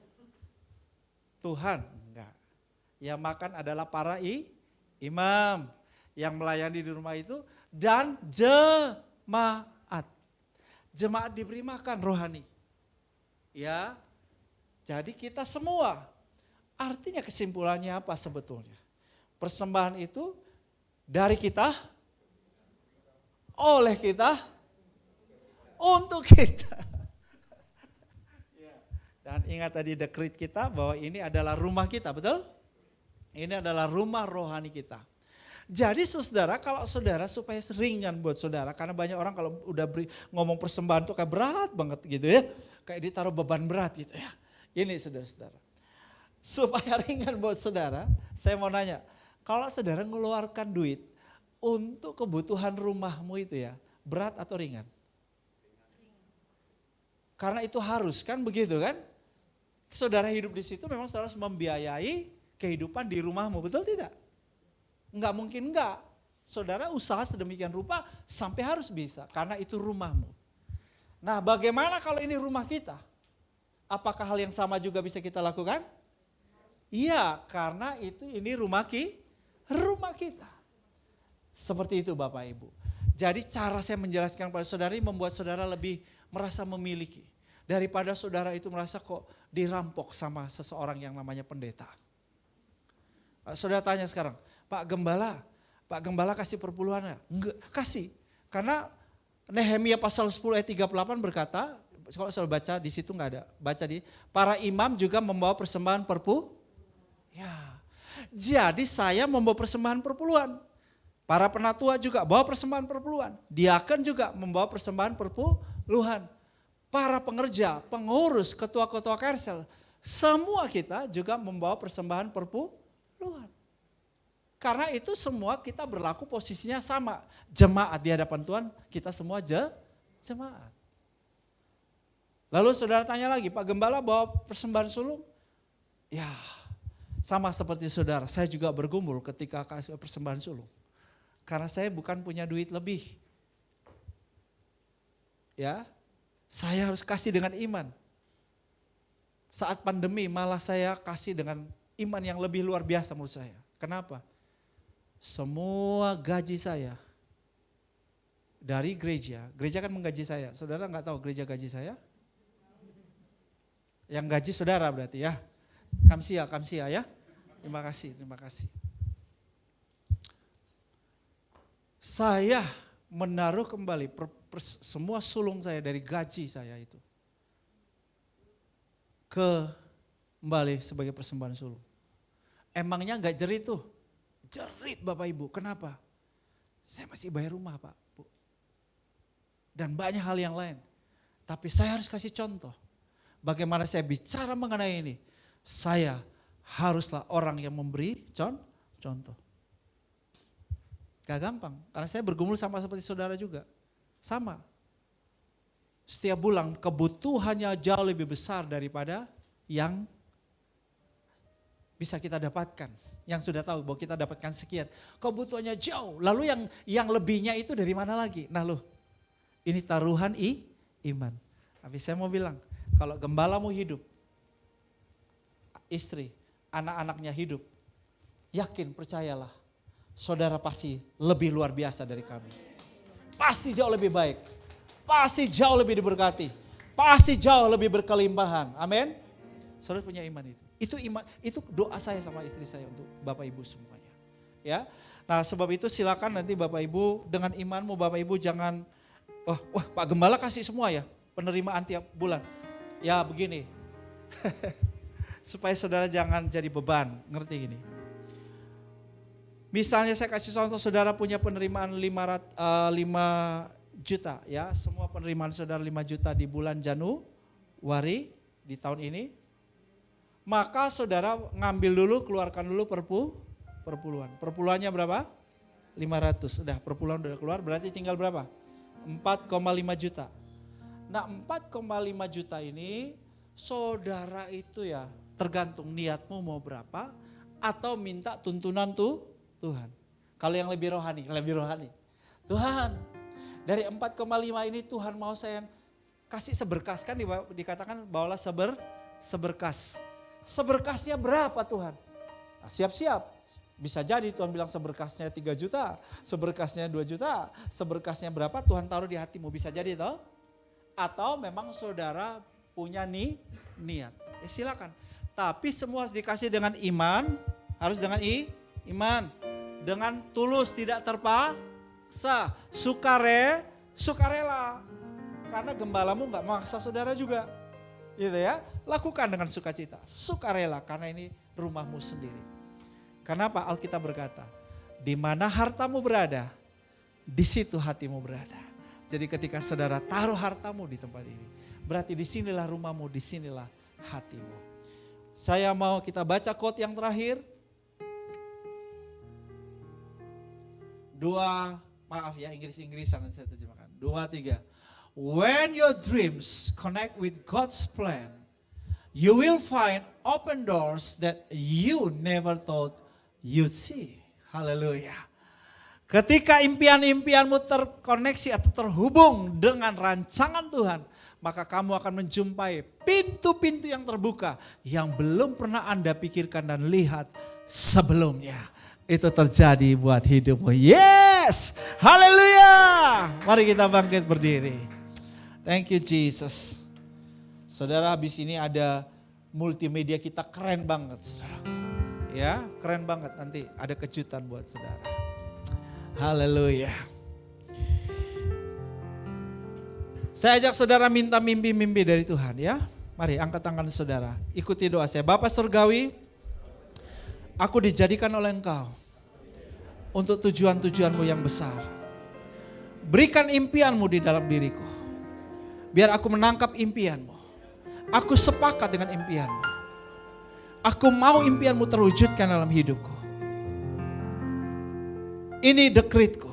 Tuhan? Enggak. Yang makan adalah para imam yang melayani di rumah itu dan jemaat. Jemaat diberi makan rohani. Ya, jadi kita semua. Artinya kesimpulannya apa sebetulnya? Persembahan itu dari kita, oleh kita, untuk kita. Dan ingat tadi dekrit kita bahwa ini adalah rumah kita, betul? Ini adalah rumah rohani kita. Jadi saudara, kalau saudara supaya ringan buat saudara, karena banyak orang kalau udah ngomong persembahan tuh kayak berat banget gitu ya. Kayak ditaruh beban berat gitu ya. Ini saudara-saudara. Supaya ringan buat saudara, saya mau nanya, kalau saudara ngeluarkan duit untuk kebutuhan rumahmu itu ya, berat atau ringan? Karena itu harus kan begitu kan? Saudara hidup di situ memang saudara harus membiayai kehidupan di rumahmu, betul tidak? Enggak mungkin enggak. Saudara usaha sedemikian rupa sampai harus bisa karena itu rumahmu. Nah, bagaimana kalau ini rumah kita? Apakah hal yang sama juga bisa kita lakukan? Iya, karena ini rumah kita. Seperti itu Bapak Ibu. Jadi cara saya menjelaskan pada saudara ini membuat saudara lebih merasa memiliki. Daripada saudara itu merasa kok dirampok sama seseorang yang namanya pendeta. Saudara tanya sekarang, Pak Gembala kasih perpuluhan ya? Enggak, kasih. Karena Nehemia pasal 10 ayat 38 berkata, kalau saudara baca di situ enggak ada, baca di para imam juga membawa persembahan ya. Jadi saya membawa persembahan perpuluhan. Para penatua juga bawa persembahan perpuluhan. Diaken juga membawa persembahan perpuluhan. Para pengerja, pengurus, ketua-ketua Karsel, semua kita juga membawa persembahan perpuluhan. Karena itu semua kita berlaku posisinya sama. Jemaat di hadapan Tuhan, kita semua jemaat. Lalu saudara tanya lagi, Pak Gembala bawa persembahan sulung? Ya, sama seperti saudara, saya juga bergumul ketika kasih persembahan sulung. Karena saya bukan punya duit lebih. Ya, saya harus kasih dengan iman. Saat pandemi malah saya kasih dengan iman yang lebih luar biasa menurut saya. Kenapa? Semua gaji saya dari gereja kan menggaji saya. Saudara nggak tahu gereja gaji saya? Yang gaji saudara berarti ya. Kamsia ya. Terima kasih. Saya menaruh kembali semua sulung saya dari gaji saya itu kembali sebagai persembahan sulung. Emangnya nggak jerit tuh? Jerit Bapak Ibu, kenapa? Saya masih bayar rumah Pak, Bu. Dan banyak hal yang lain. Tapi saya harus kasih contoh. Bagaimana saya bicara mengenai ini. Saya haruslah orang yang memberi contoh. Gak gampang, karena saya bergumul sama seperti saudara juga. Sama. Setiap bulan kebutuhannya jauh lebih besar daripada yang bisa kita dapatkan. Yang sudah tahu bahwa kita dapatkan sekian. Kebutuhannya jauh. Lalu yang lebihnya itu dari mana lagi? Nah loh, ini taruhan iman. Tapi saya mau bilang, kalau gembalamu hidup, istri, anak-anaknya hidup, yakin, percayalah, saudara pasti lebih luar biasa dari kami. Pasti jauh lebih baik. Pasti jauh lebih diberkati. Pasti jauh lebih berkelimpahan. Amin. Saudara punya iman itu. Itu iman, itu doa saya sama istri saya untuk Bapak Ibu semuanya. Ya. Nah, sebab itu silakan nanti Bapak Ibu dengan imanmu Bapak Ibu jangan wah Pak Gembala kasih semua ya penerimaan tiap bulan. Ya begini. Supaya saudara jangan jadi beban, ngerti gini. Misalnya saya kasih contoh saudara punya penerimaan 5 juta ya, semua penerimaan saudara 5 juta di bulan Januari di tahun ini. Maka saudara ngambil dulu, keluarkan dulu perpuluhan. Perpuluhannya berapa? 500. Udah perpuluhan udah keluar, berarti tinggal berapa? 4,5 juta. Nah 4,5 juta ini saudara itu ya tergantung niatmu mau berapa atau minta tuntunan Tuhan. Kalau yang lebih rohani. Tuhan, dari 4,5 ini Tuhan mau saya kasih seberkas, kan dikatakan bawalah seberkas. Seberkasnya berapa Tuhan? Nah, siap-siap. Bisa jadi Tuhan bilang seberkasnya 3 juta, seberkasnya 2 juta, seberkasnya berapa Tuhan taruh di hatimu, bisa jadi toh? Atau memang saudara punya niat. Silakan. Tapi semua harus dikasih dengan iman, harus dengan iman. Dengan tulus, tidak terpaksa, sukarela. Karena gembalamu gak memaksa saudara juga. Gitu ya, lakukan dengan sukacita, sukarela karena ini rumahmu sendiri. Kenapa Alkitab berkata, di mana hartamu berada, di situ hatimu berada. Jadi ketika saudara taruh hartamu di tempat ini, berarti disinilah rumahmu, disinilah hatimu. Saya mau kita baca quote yang terakhir. 2, maaf ya Inggris-Inggrisan saya terjemahkan. 2, 3. When your dreams connect with God's plan, you will find open doors that you never thought you'd see. Haleluya. Ketika impian-impianmu terkoneksi atau terhubung dengan rancangan Tuhan, maka kamu akan menjumpai pintu-pintu yang terbuka yang belum pernah Anda pikirkan dan lihat sebelumnya. Itu terjadi buat hidupmu. Yes! Haleluya! Mari kita bangkit berdiri. Thank you Jesus. Saudara, habis ini ada multimedia kita keren banget, saudara. Ya, keren banget, nanti ada kejutan buat saudara. Haleluya. Saya ajak saudara minta mimpi-mimpi dari Tuhan ya. Mari angkat tangan saudara, ikuti doa saya. Bapa Surgawi, aku dijadikan oleh Engkau untuk tujuan-tujuanmu yang besar. Berikan impianmu di dalam diriku. Biar aku menangkap impianmu. Aku sepakat dengan impianmu. Aku mau impianmu terwujudkan dalam hidupku. Ini dekretku.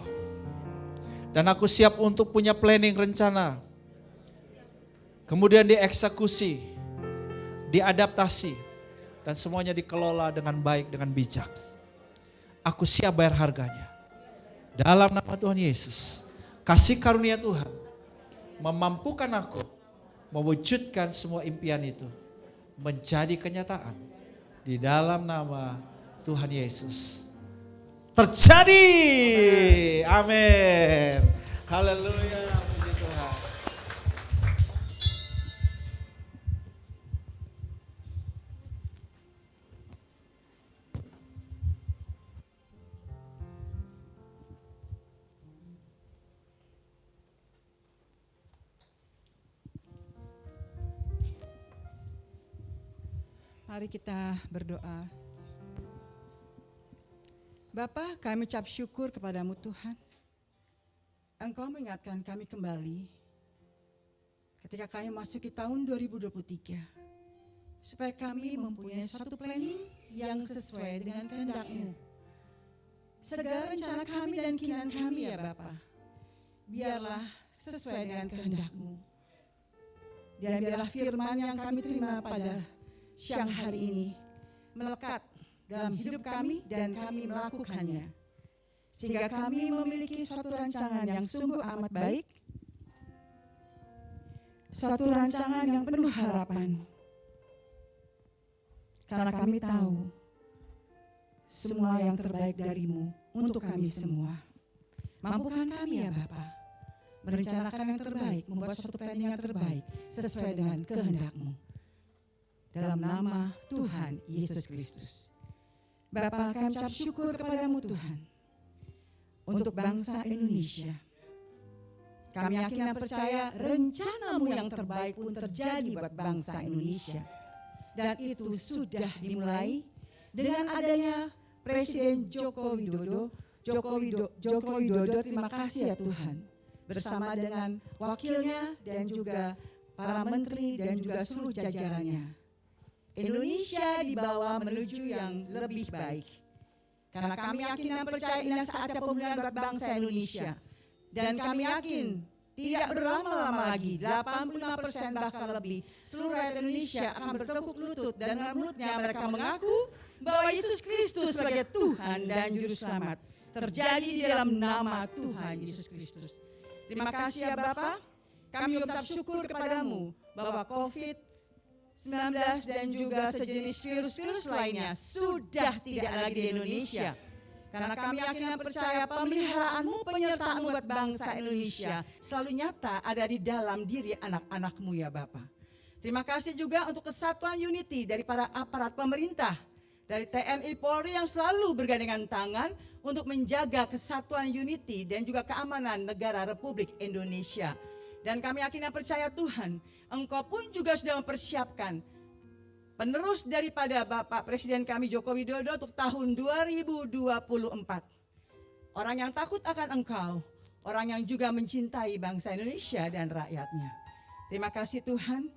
Dan aku siap untuk punya planning, rencana. Kemudian dieksekusi, diadaptasi. Dan semuanya dikelola dengan baik, dengan bijak. Aku siap bayar harganya. Dalam nama Tuhan Yesus. Kasih karunia Tuhan memampukan aku mewujudkan semua impian itu menjadi kenyataan. Di dalam nama Tuhan Yesus. Terjadi. Amin. Haleluya. Puji Tuhan. Mari kita berdoa. Bapa, kami ucap syukur kepadamu Tuhan. Engkau mengingatkan kami kembali ketika kami masuki tahun 2023. Supaya kami mempunyai suatu planning yang sesuai dengan kehendak-Mu. Segala rencana kami dan keinginan kami ya Bapa, biarlah sesuai dengan kehendak-Mu. Dan biarlah firman yang kami terima pada siang hari ini melekat dalam hidup kami dan kami melakukannya. Sehingga kami memiliki suatu rancangan yang sungguh amat baik. Suatu rancangan yang penuh harapan. Karena kami tahu semua yang terbaik dari-Mu untuk kami semua. Mampukan kami ya Bapa merencanakan yang terbaik, membuat suatu planning yang terbaik sesuai dengan kehendak-Mu. Dalam nama Tuhan Yesus Kristus. Bapa, kami ucap syukur kepadamu Tuhan. Untuk bangsa Indonesia. Kami yakin dan percaya rencana-Mu yang terbaik pun terjadi buat bangsa Indonesia. Dan itu sudah dimulai dengan adanya Presiden Joko Widodo. Joko Widodo, terima kasih ya Tuhan. Bersama dengan wakilnya dan juga para menteri dan juga seluruh jajarannya. Indonesia dibawa menuju yang lebih baik. Karena kami yakin dan percaya ini saatnya pemulihan buat bangsa Indonesia. Dan kami yakin tidak berlama-lama lagi, 85% bahkan lebih, seluruh rakyat Indonesia akan bertekuk lutut dan dalam mulutnya mereka mengaku bahwa Yesus Kristus sebagai Tuhan dan Juru Selamat terjadi di dalam nama Tuhan Yesus Kristus. Terima kasih ya Bapa, kami mengucap syukur kepadamu bahwa COVID-19 dan juga sejenis virus-virus lainnya sudah tidak lagi di Indonesia. Karena kami yakin dan percaya pemeliharaanmu, penyertaanmu buat bangsa Indonesia selalu nyata ada di dalam diri anak-anakmu ya Bapa. Terima kasih juga untuk kesatuan unity dari para aparat pemerintah, dari TNI Polri yang selalu bergandengan tangan untuk menjaga kesatuan unity dan juga keamanan negara Republik Indonesia. Dan kami yakin dan percaya Tuhan, Engkau pun juga sudah mempersiapkan penerus daripada Bapak Presiden kami Joko Widodo untuk tahun 2024. Orang yang takut akan Engkau, orang yang juga mencintai bangsa Indonesia dan rakyatnya. Terima kasih Tuhan,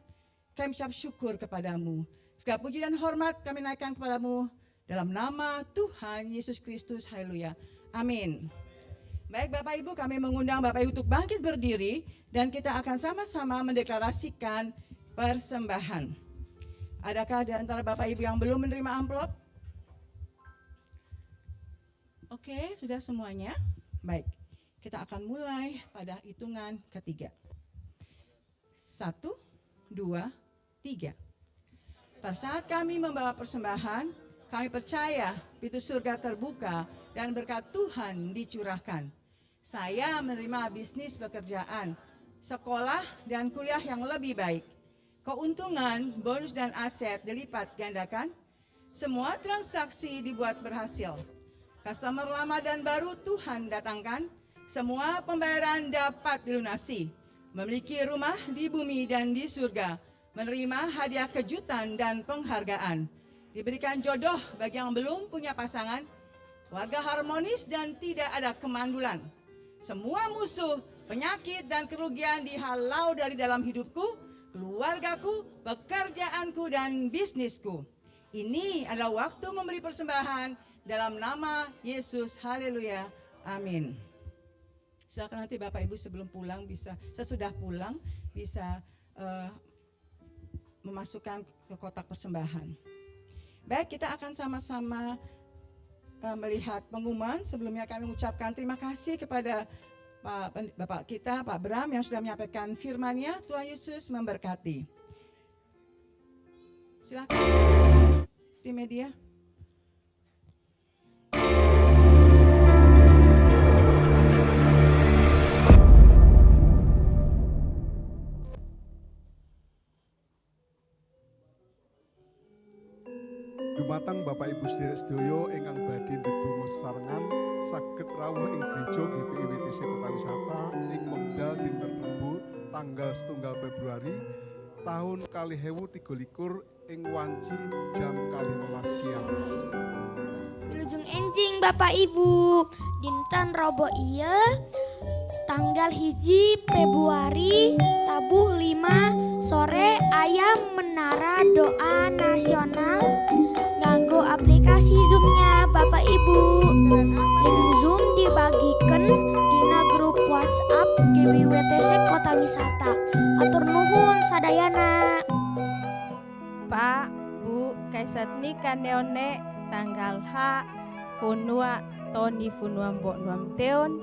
kami ucap syukur kepadamu. Segala puji dan hormat kami naikkan kepadamu dalam nama Tuhan Yesus Kristus. Haleluya. Amin. Baik Bapak Ibu, kami mengundang Bapak Ibu untuk bangkit berdiri dan kita akan sama-sama mendeklarasikan persembahan. Adakah di antara Bapak Ibu yang belum menerima amplop? Oke, sudah semuanya? Baik, kita akan mulai pada hitungan ketiga. 1, 2, 3. Pada saat kami membawa persembahan, kami percaya pintu surga terbuka dan berkat Tuhan dicurahkan. Saya menerima bisnis pekerjaan, sekolah dan kuliah yang lebih baik. Keuntungan, bonus dan aset dilipat gandakan. Semua transaksi dibuat berhasil. Customer lama dan baru Tuhan datangkan. Semua pembayaran dapat dilunasi. Memiliki rumah di bumi dan di surga. Menerima hadiah kejutan dan penghargaan. Diberikan jodoh bagi yang belum punya pasangan. Keluarga harmonis dan tidak ada kemandulan. Semua musuh, penyakit dan kerugian dihalau dari dalam hidupku, keluargaku, pekerjaanku, dan bisnisku. Ini adalah waktu memberi persembahan dalam nama Yesus. Haleluya. Amin. Silakan nanti Bapak Ibu sebelum pulang bisa, sesudah pulang bisa memasukkan ke kotak persembahan. Baik, kita akan sama-sama melihat pengumuman. Sebelumnya kami mengucapkan terima kasih kepada Bapak kita, Pak Bram yang sudah menyampaikan firman-Nya. Tuhan Yesus memberkati. Silakan tim media. Dumateng Bapak Ibu sedherek ingkang badhe ndedonga sesarengan saged rawuh ing Gereja GPI WTC Kota Wisata ing wekdal dinten Rebo tanggal 1 Februari tahun 2023 ing wanci jam 12 siang. Wilujeng enjing Bapak Ibu, dinten Rebo ieu tanggal 1 Februari tabuh 5 sore aya menara doa nasional nganggo aplikasi Zoom-nya Bapak Ibu. Link Zoom dibagikan dina grup WhatsApp GWWTC Kota Wisata. Hatur nuhun sadayana. Pak, Bu, kaisatni kaneone tanggal H funua Tony funua mbok nuam teon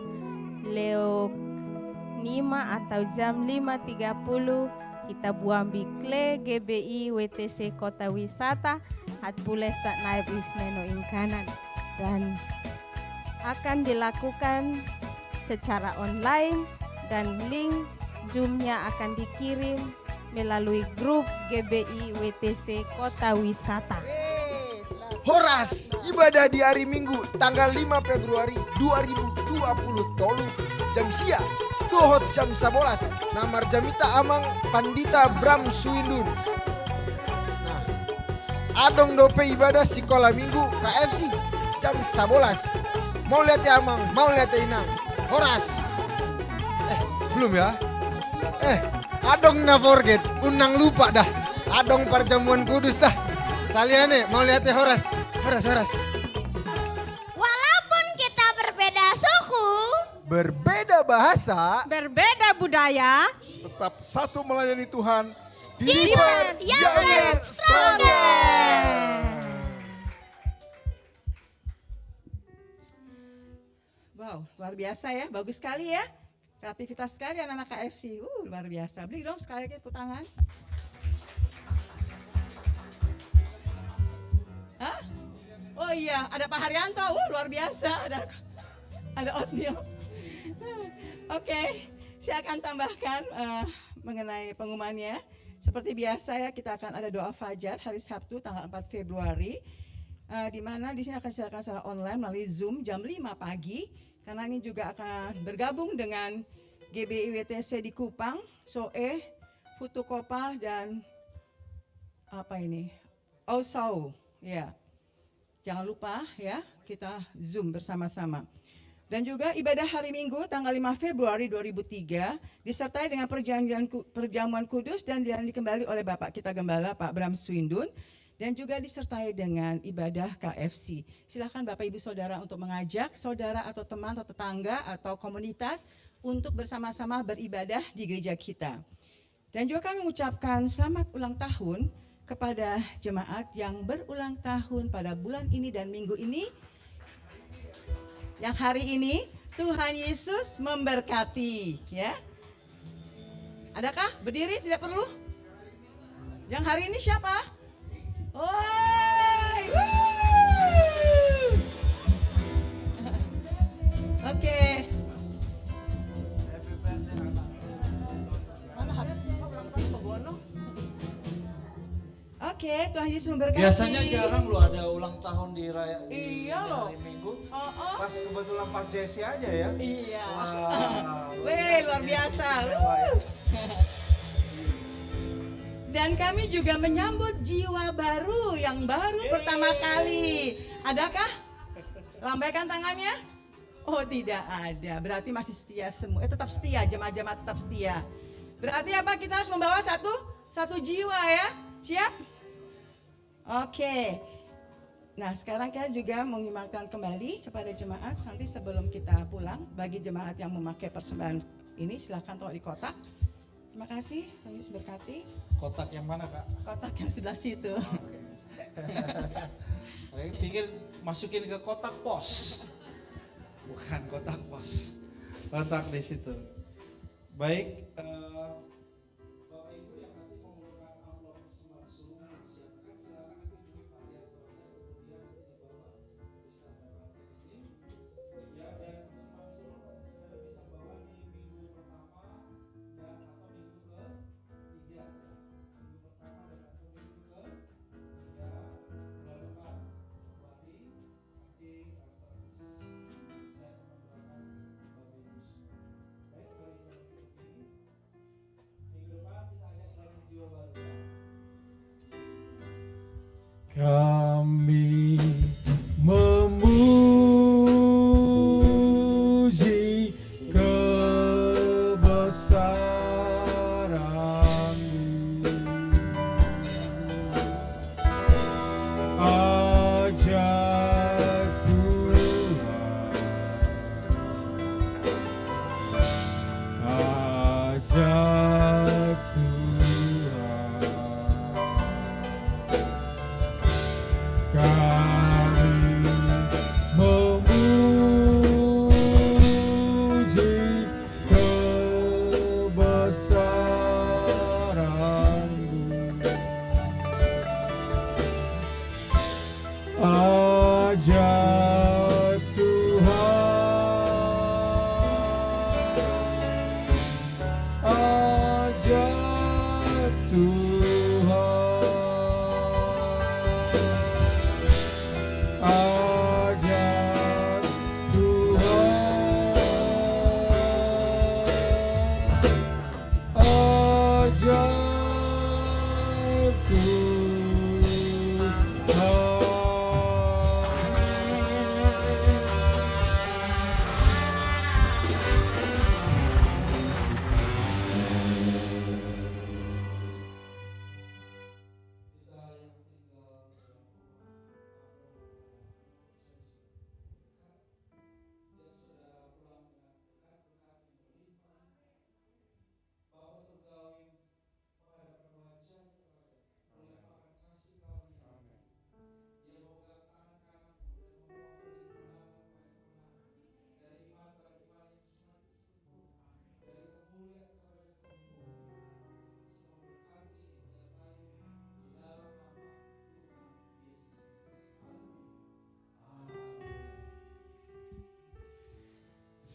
leo 5 atau jam 5.30 kita buang bikle GBI WTC Kota Wisata hat pules tak naib wismeno ingkanan dan akan dilakukan secara online dan link Zoom-nya akan dikirim melalui grup GBI WTC Kota Wisata. Horas, ibadah di hari Minggu tanggal 5 Februari 2020 tolu jam sia dohot jam 11 namar jamita amang Pandita Bram Suindun. Nah, adong dope ibadah sekolah Minggu KFC jam 11. Mau lihat ya amang, mau lihat ya inang. Horas. Belum ya? Adong na forget, unang lupa dah. Adong perjamuan kudus dah. Saliane mau lihat ya Horas. Horas. Walaupun kita berbeda suku, Berbeda bahasa, Berbeda budaya, Tetap satu melayani Tuhan. Deeper, younger, stronger. Wow, luar biasa ya, bagus sekali ya. Kreativitas sekali anak-anak KFC, luar biasa. Beri dong sekali lagi tepuk tangan. Hah? Oh iya, ada Pak Haryanto, luar biasa. Ada Otnil. Oke, saya akan tambahkan mengenai pengumumannya. Seperti biasa ya, kita akan ada doa fajar hari Sabtu tanggal 4 Februari. Di mana di sini akan dilaksanakan secara online melalui Zoom jam 5 pagi. Karena ini juga akan bergabung dengan GBIWTC di Kupang, SOE, Futukopa, dan apa ini? Osau, ya. Jangan lupa ya, kita Zoom bersama-sama. Dan juga ibadah hari Minggu tanggal 5 Februari 2003 disertai dengan perjamuan kudus dan dilayani kembali oleh Bapak kita Gembala Pak Bram Swindun. Dan juga disertai dengan ibadah KFC. Silakan Bapak Ibu Saudara untuk mengajak saudara atau teman atau tetangga atau komunitas untuk bersama-sama beribadah di gereja kita. Dan juga kami mengucapkan selamat ulang tahun kepada jemaat yang berulang tahun pada bulan ini dan minggu ini. Yang hari ini Tuhan Yesus memberkati, ya. Adakah berdiri tidak perlu? Yang hari ini siapa? Oke. Oke, Tuhan Yesus memberkati. Biasanya jarang loh ada ulang tahun di Iya loh. hari Minggu. Pas kebetulan pas Jesse aja ya. Iya. Wow, Luar biasa. Dan kami juga menyambut jiwa baru yang baru pertama kali. Adakah? Lambaikan tangannya. Oh tidak ada, berarti masih setia semua. Tetap setia, jemaat-jemaat tetap setia. Berarti apa? Kita harus membawa satu jiwa ya. Siap? Oke. Nah sekarang kita juga mengingatkan kembali kepada jemaat. Nanti sebelum kita pulang, bagi jemaat yang memakai persembahan ini silahkan taruh di kotak. Terima kasih, Tuhan Yesus berkati. Kotak yang mana Kak? Kotak yang sebelah situ. Oke. Pikir masukin ke kotak pos. Bukan kotak pos. Kotak di situ. Baik. Bapak Ibu yang nanti memerlukan amplop smart Zoom disiapkan, silakan nanti hubungi Pak Haryanto kemudian dibawa bisa dapatkan ini. Ya, dan smart Zoom sudah bisa bawa di minggu pertama dan atau minggu ke-3. Minggu pertama dan atau minggu ke-3 bulan depan. Februari nanti rasa khusus saya mendoakan Bapak Ibu semua. Baik, bagi yang ini minggu depan kita ajak bareng jiwa baru ya. Kami memuji kebesaran-Mu. Ajak Tuhan, ajak Tuhan.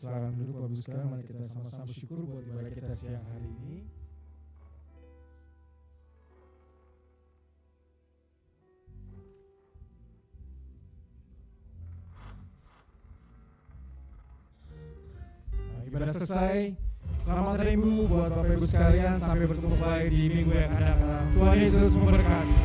Silakan duduk Bapak Ibu sekalian, mari kita sama-sama bersyukur buat ibadah kita siang hari ini. Nah, ibadah selesai. Selamat hari Minggu buat Bapak Ibu sekalian, sampai bertemu kembali di minggu yang akan datang. Tuhan Yesus memberkati.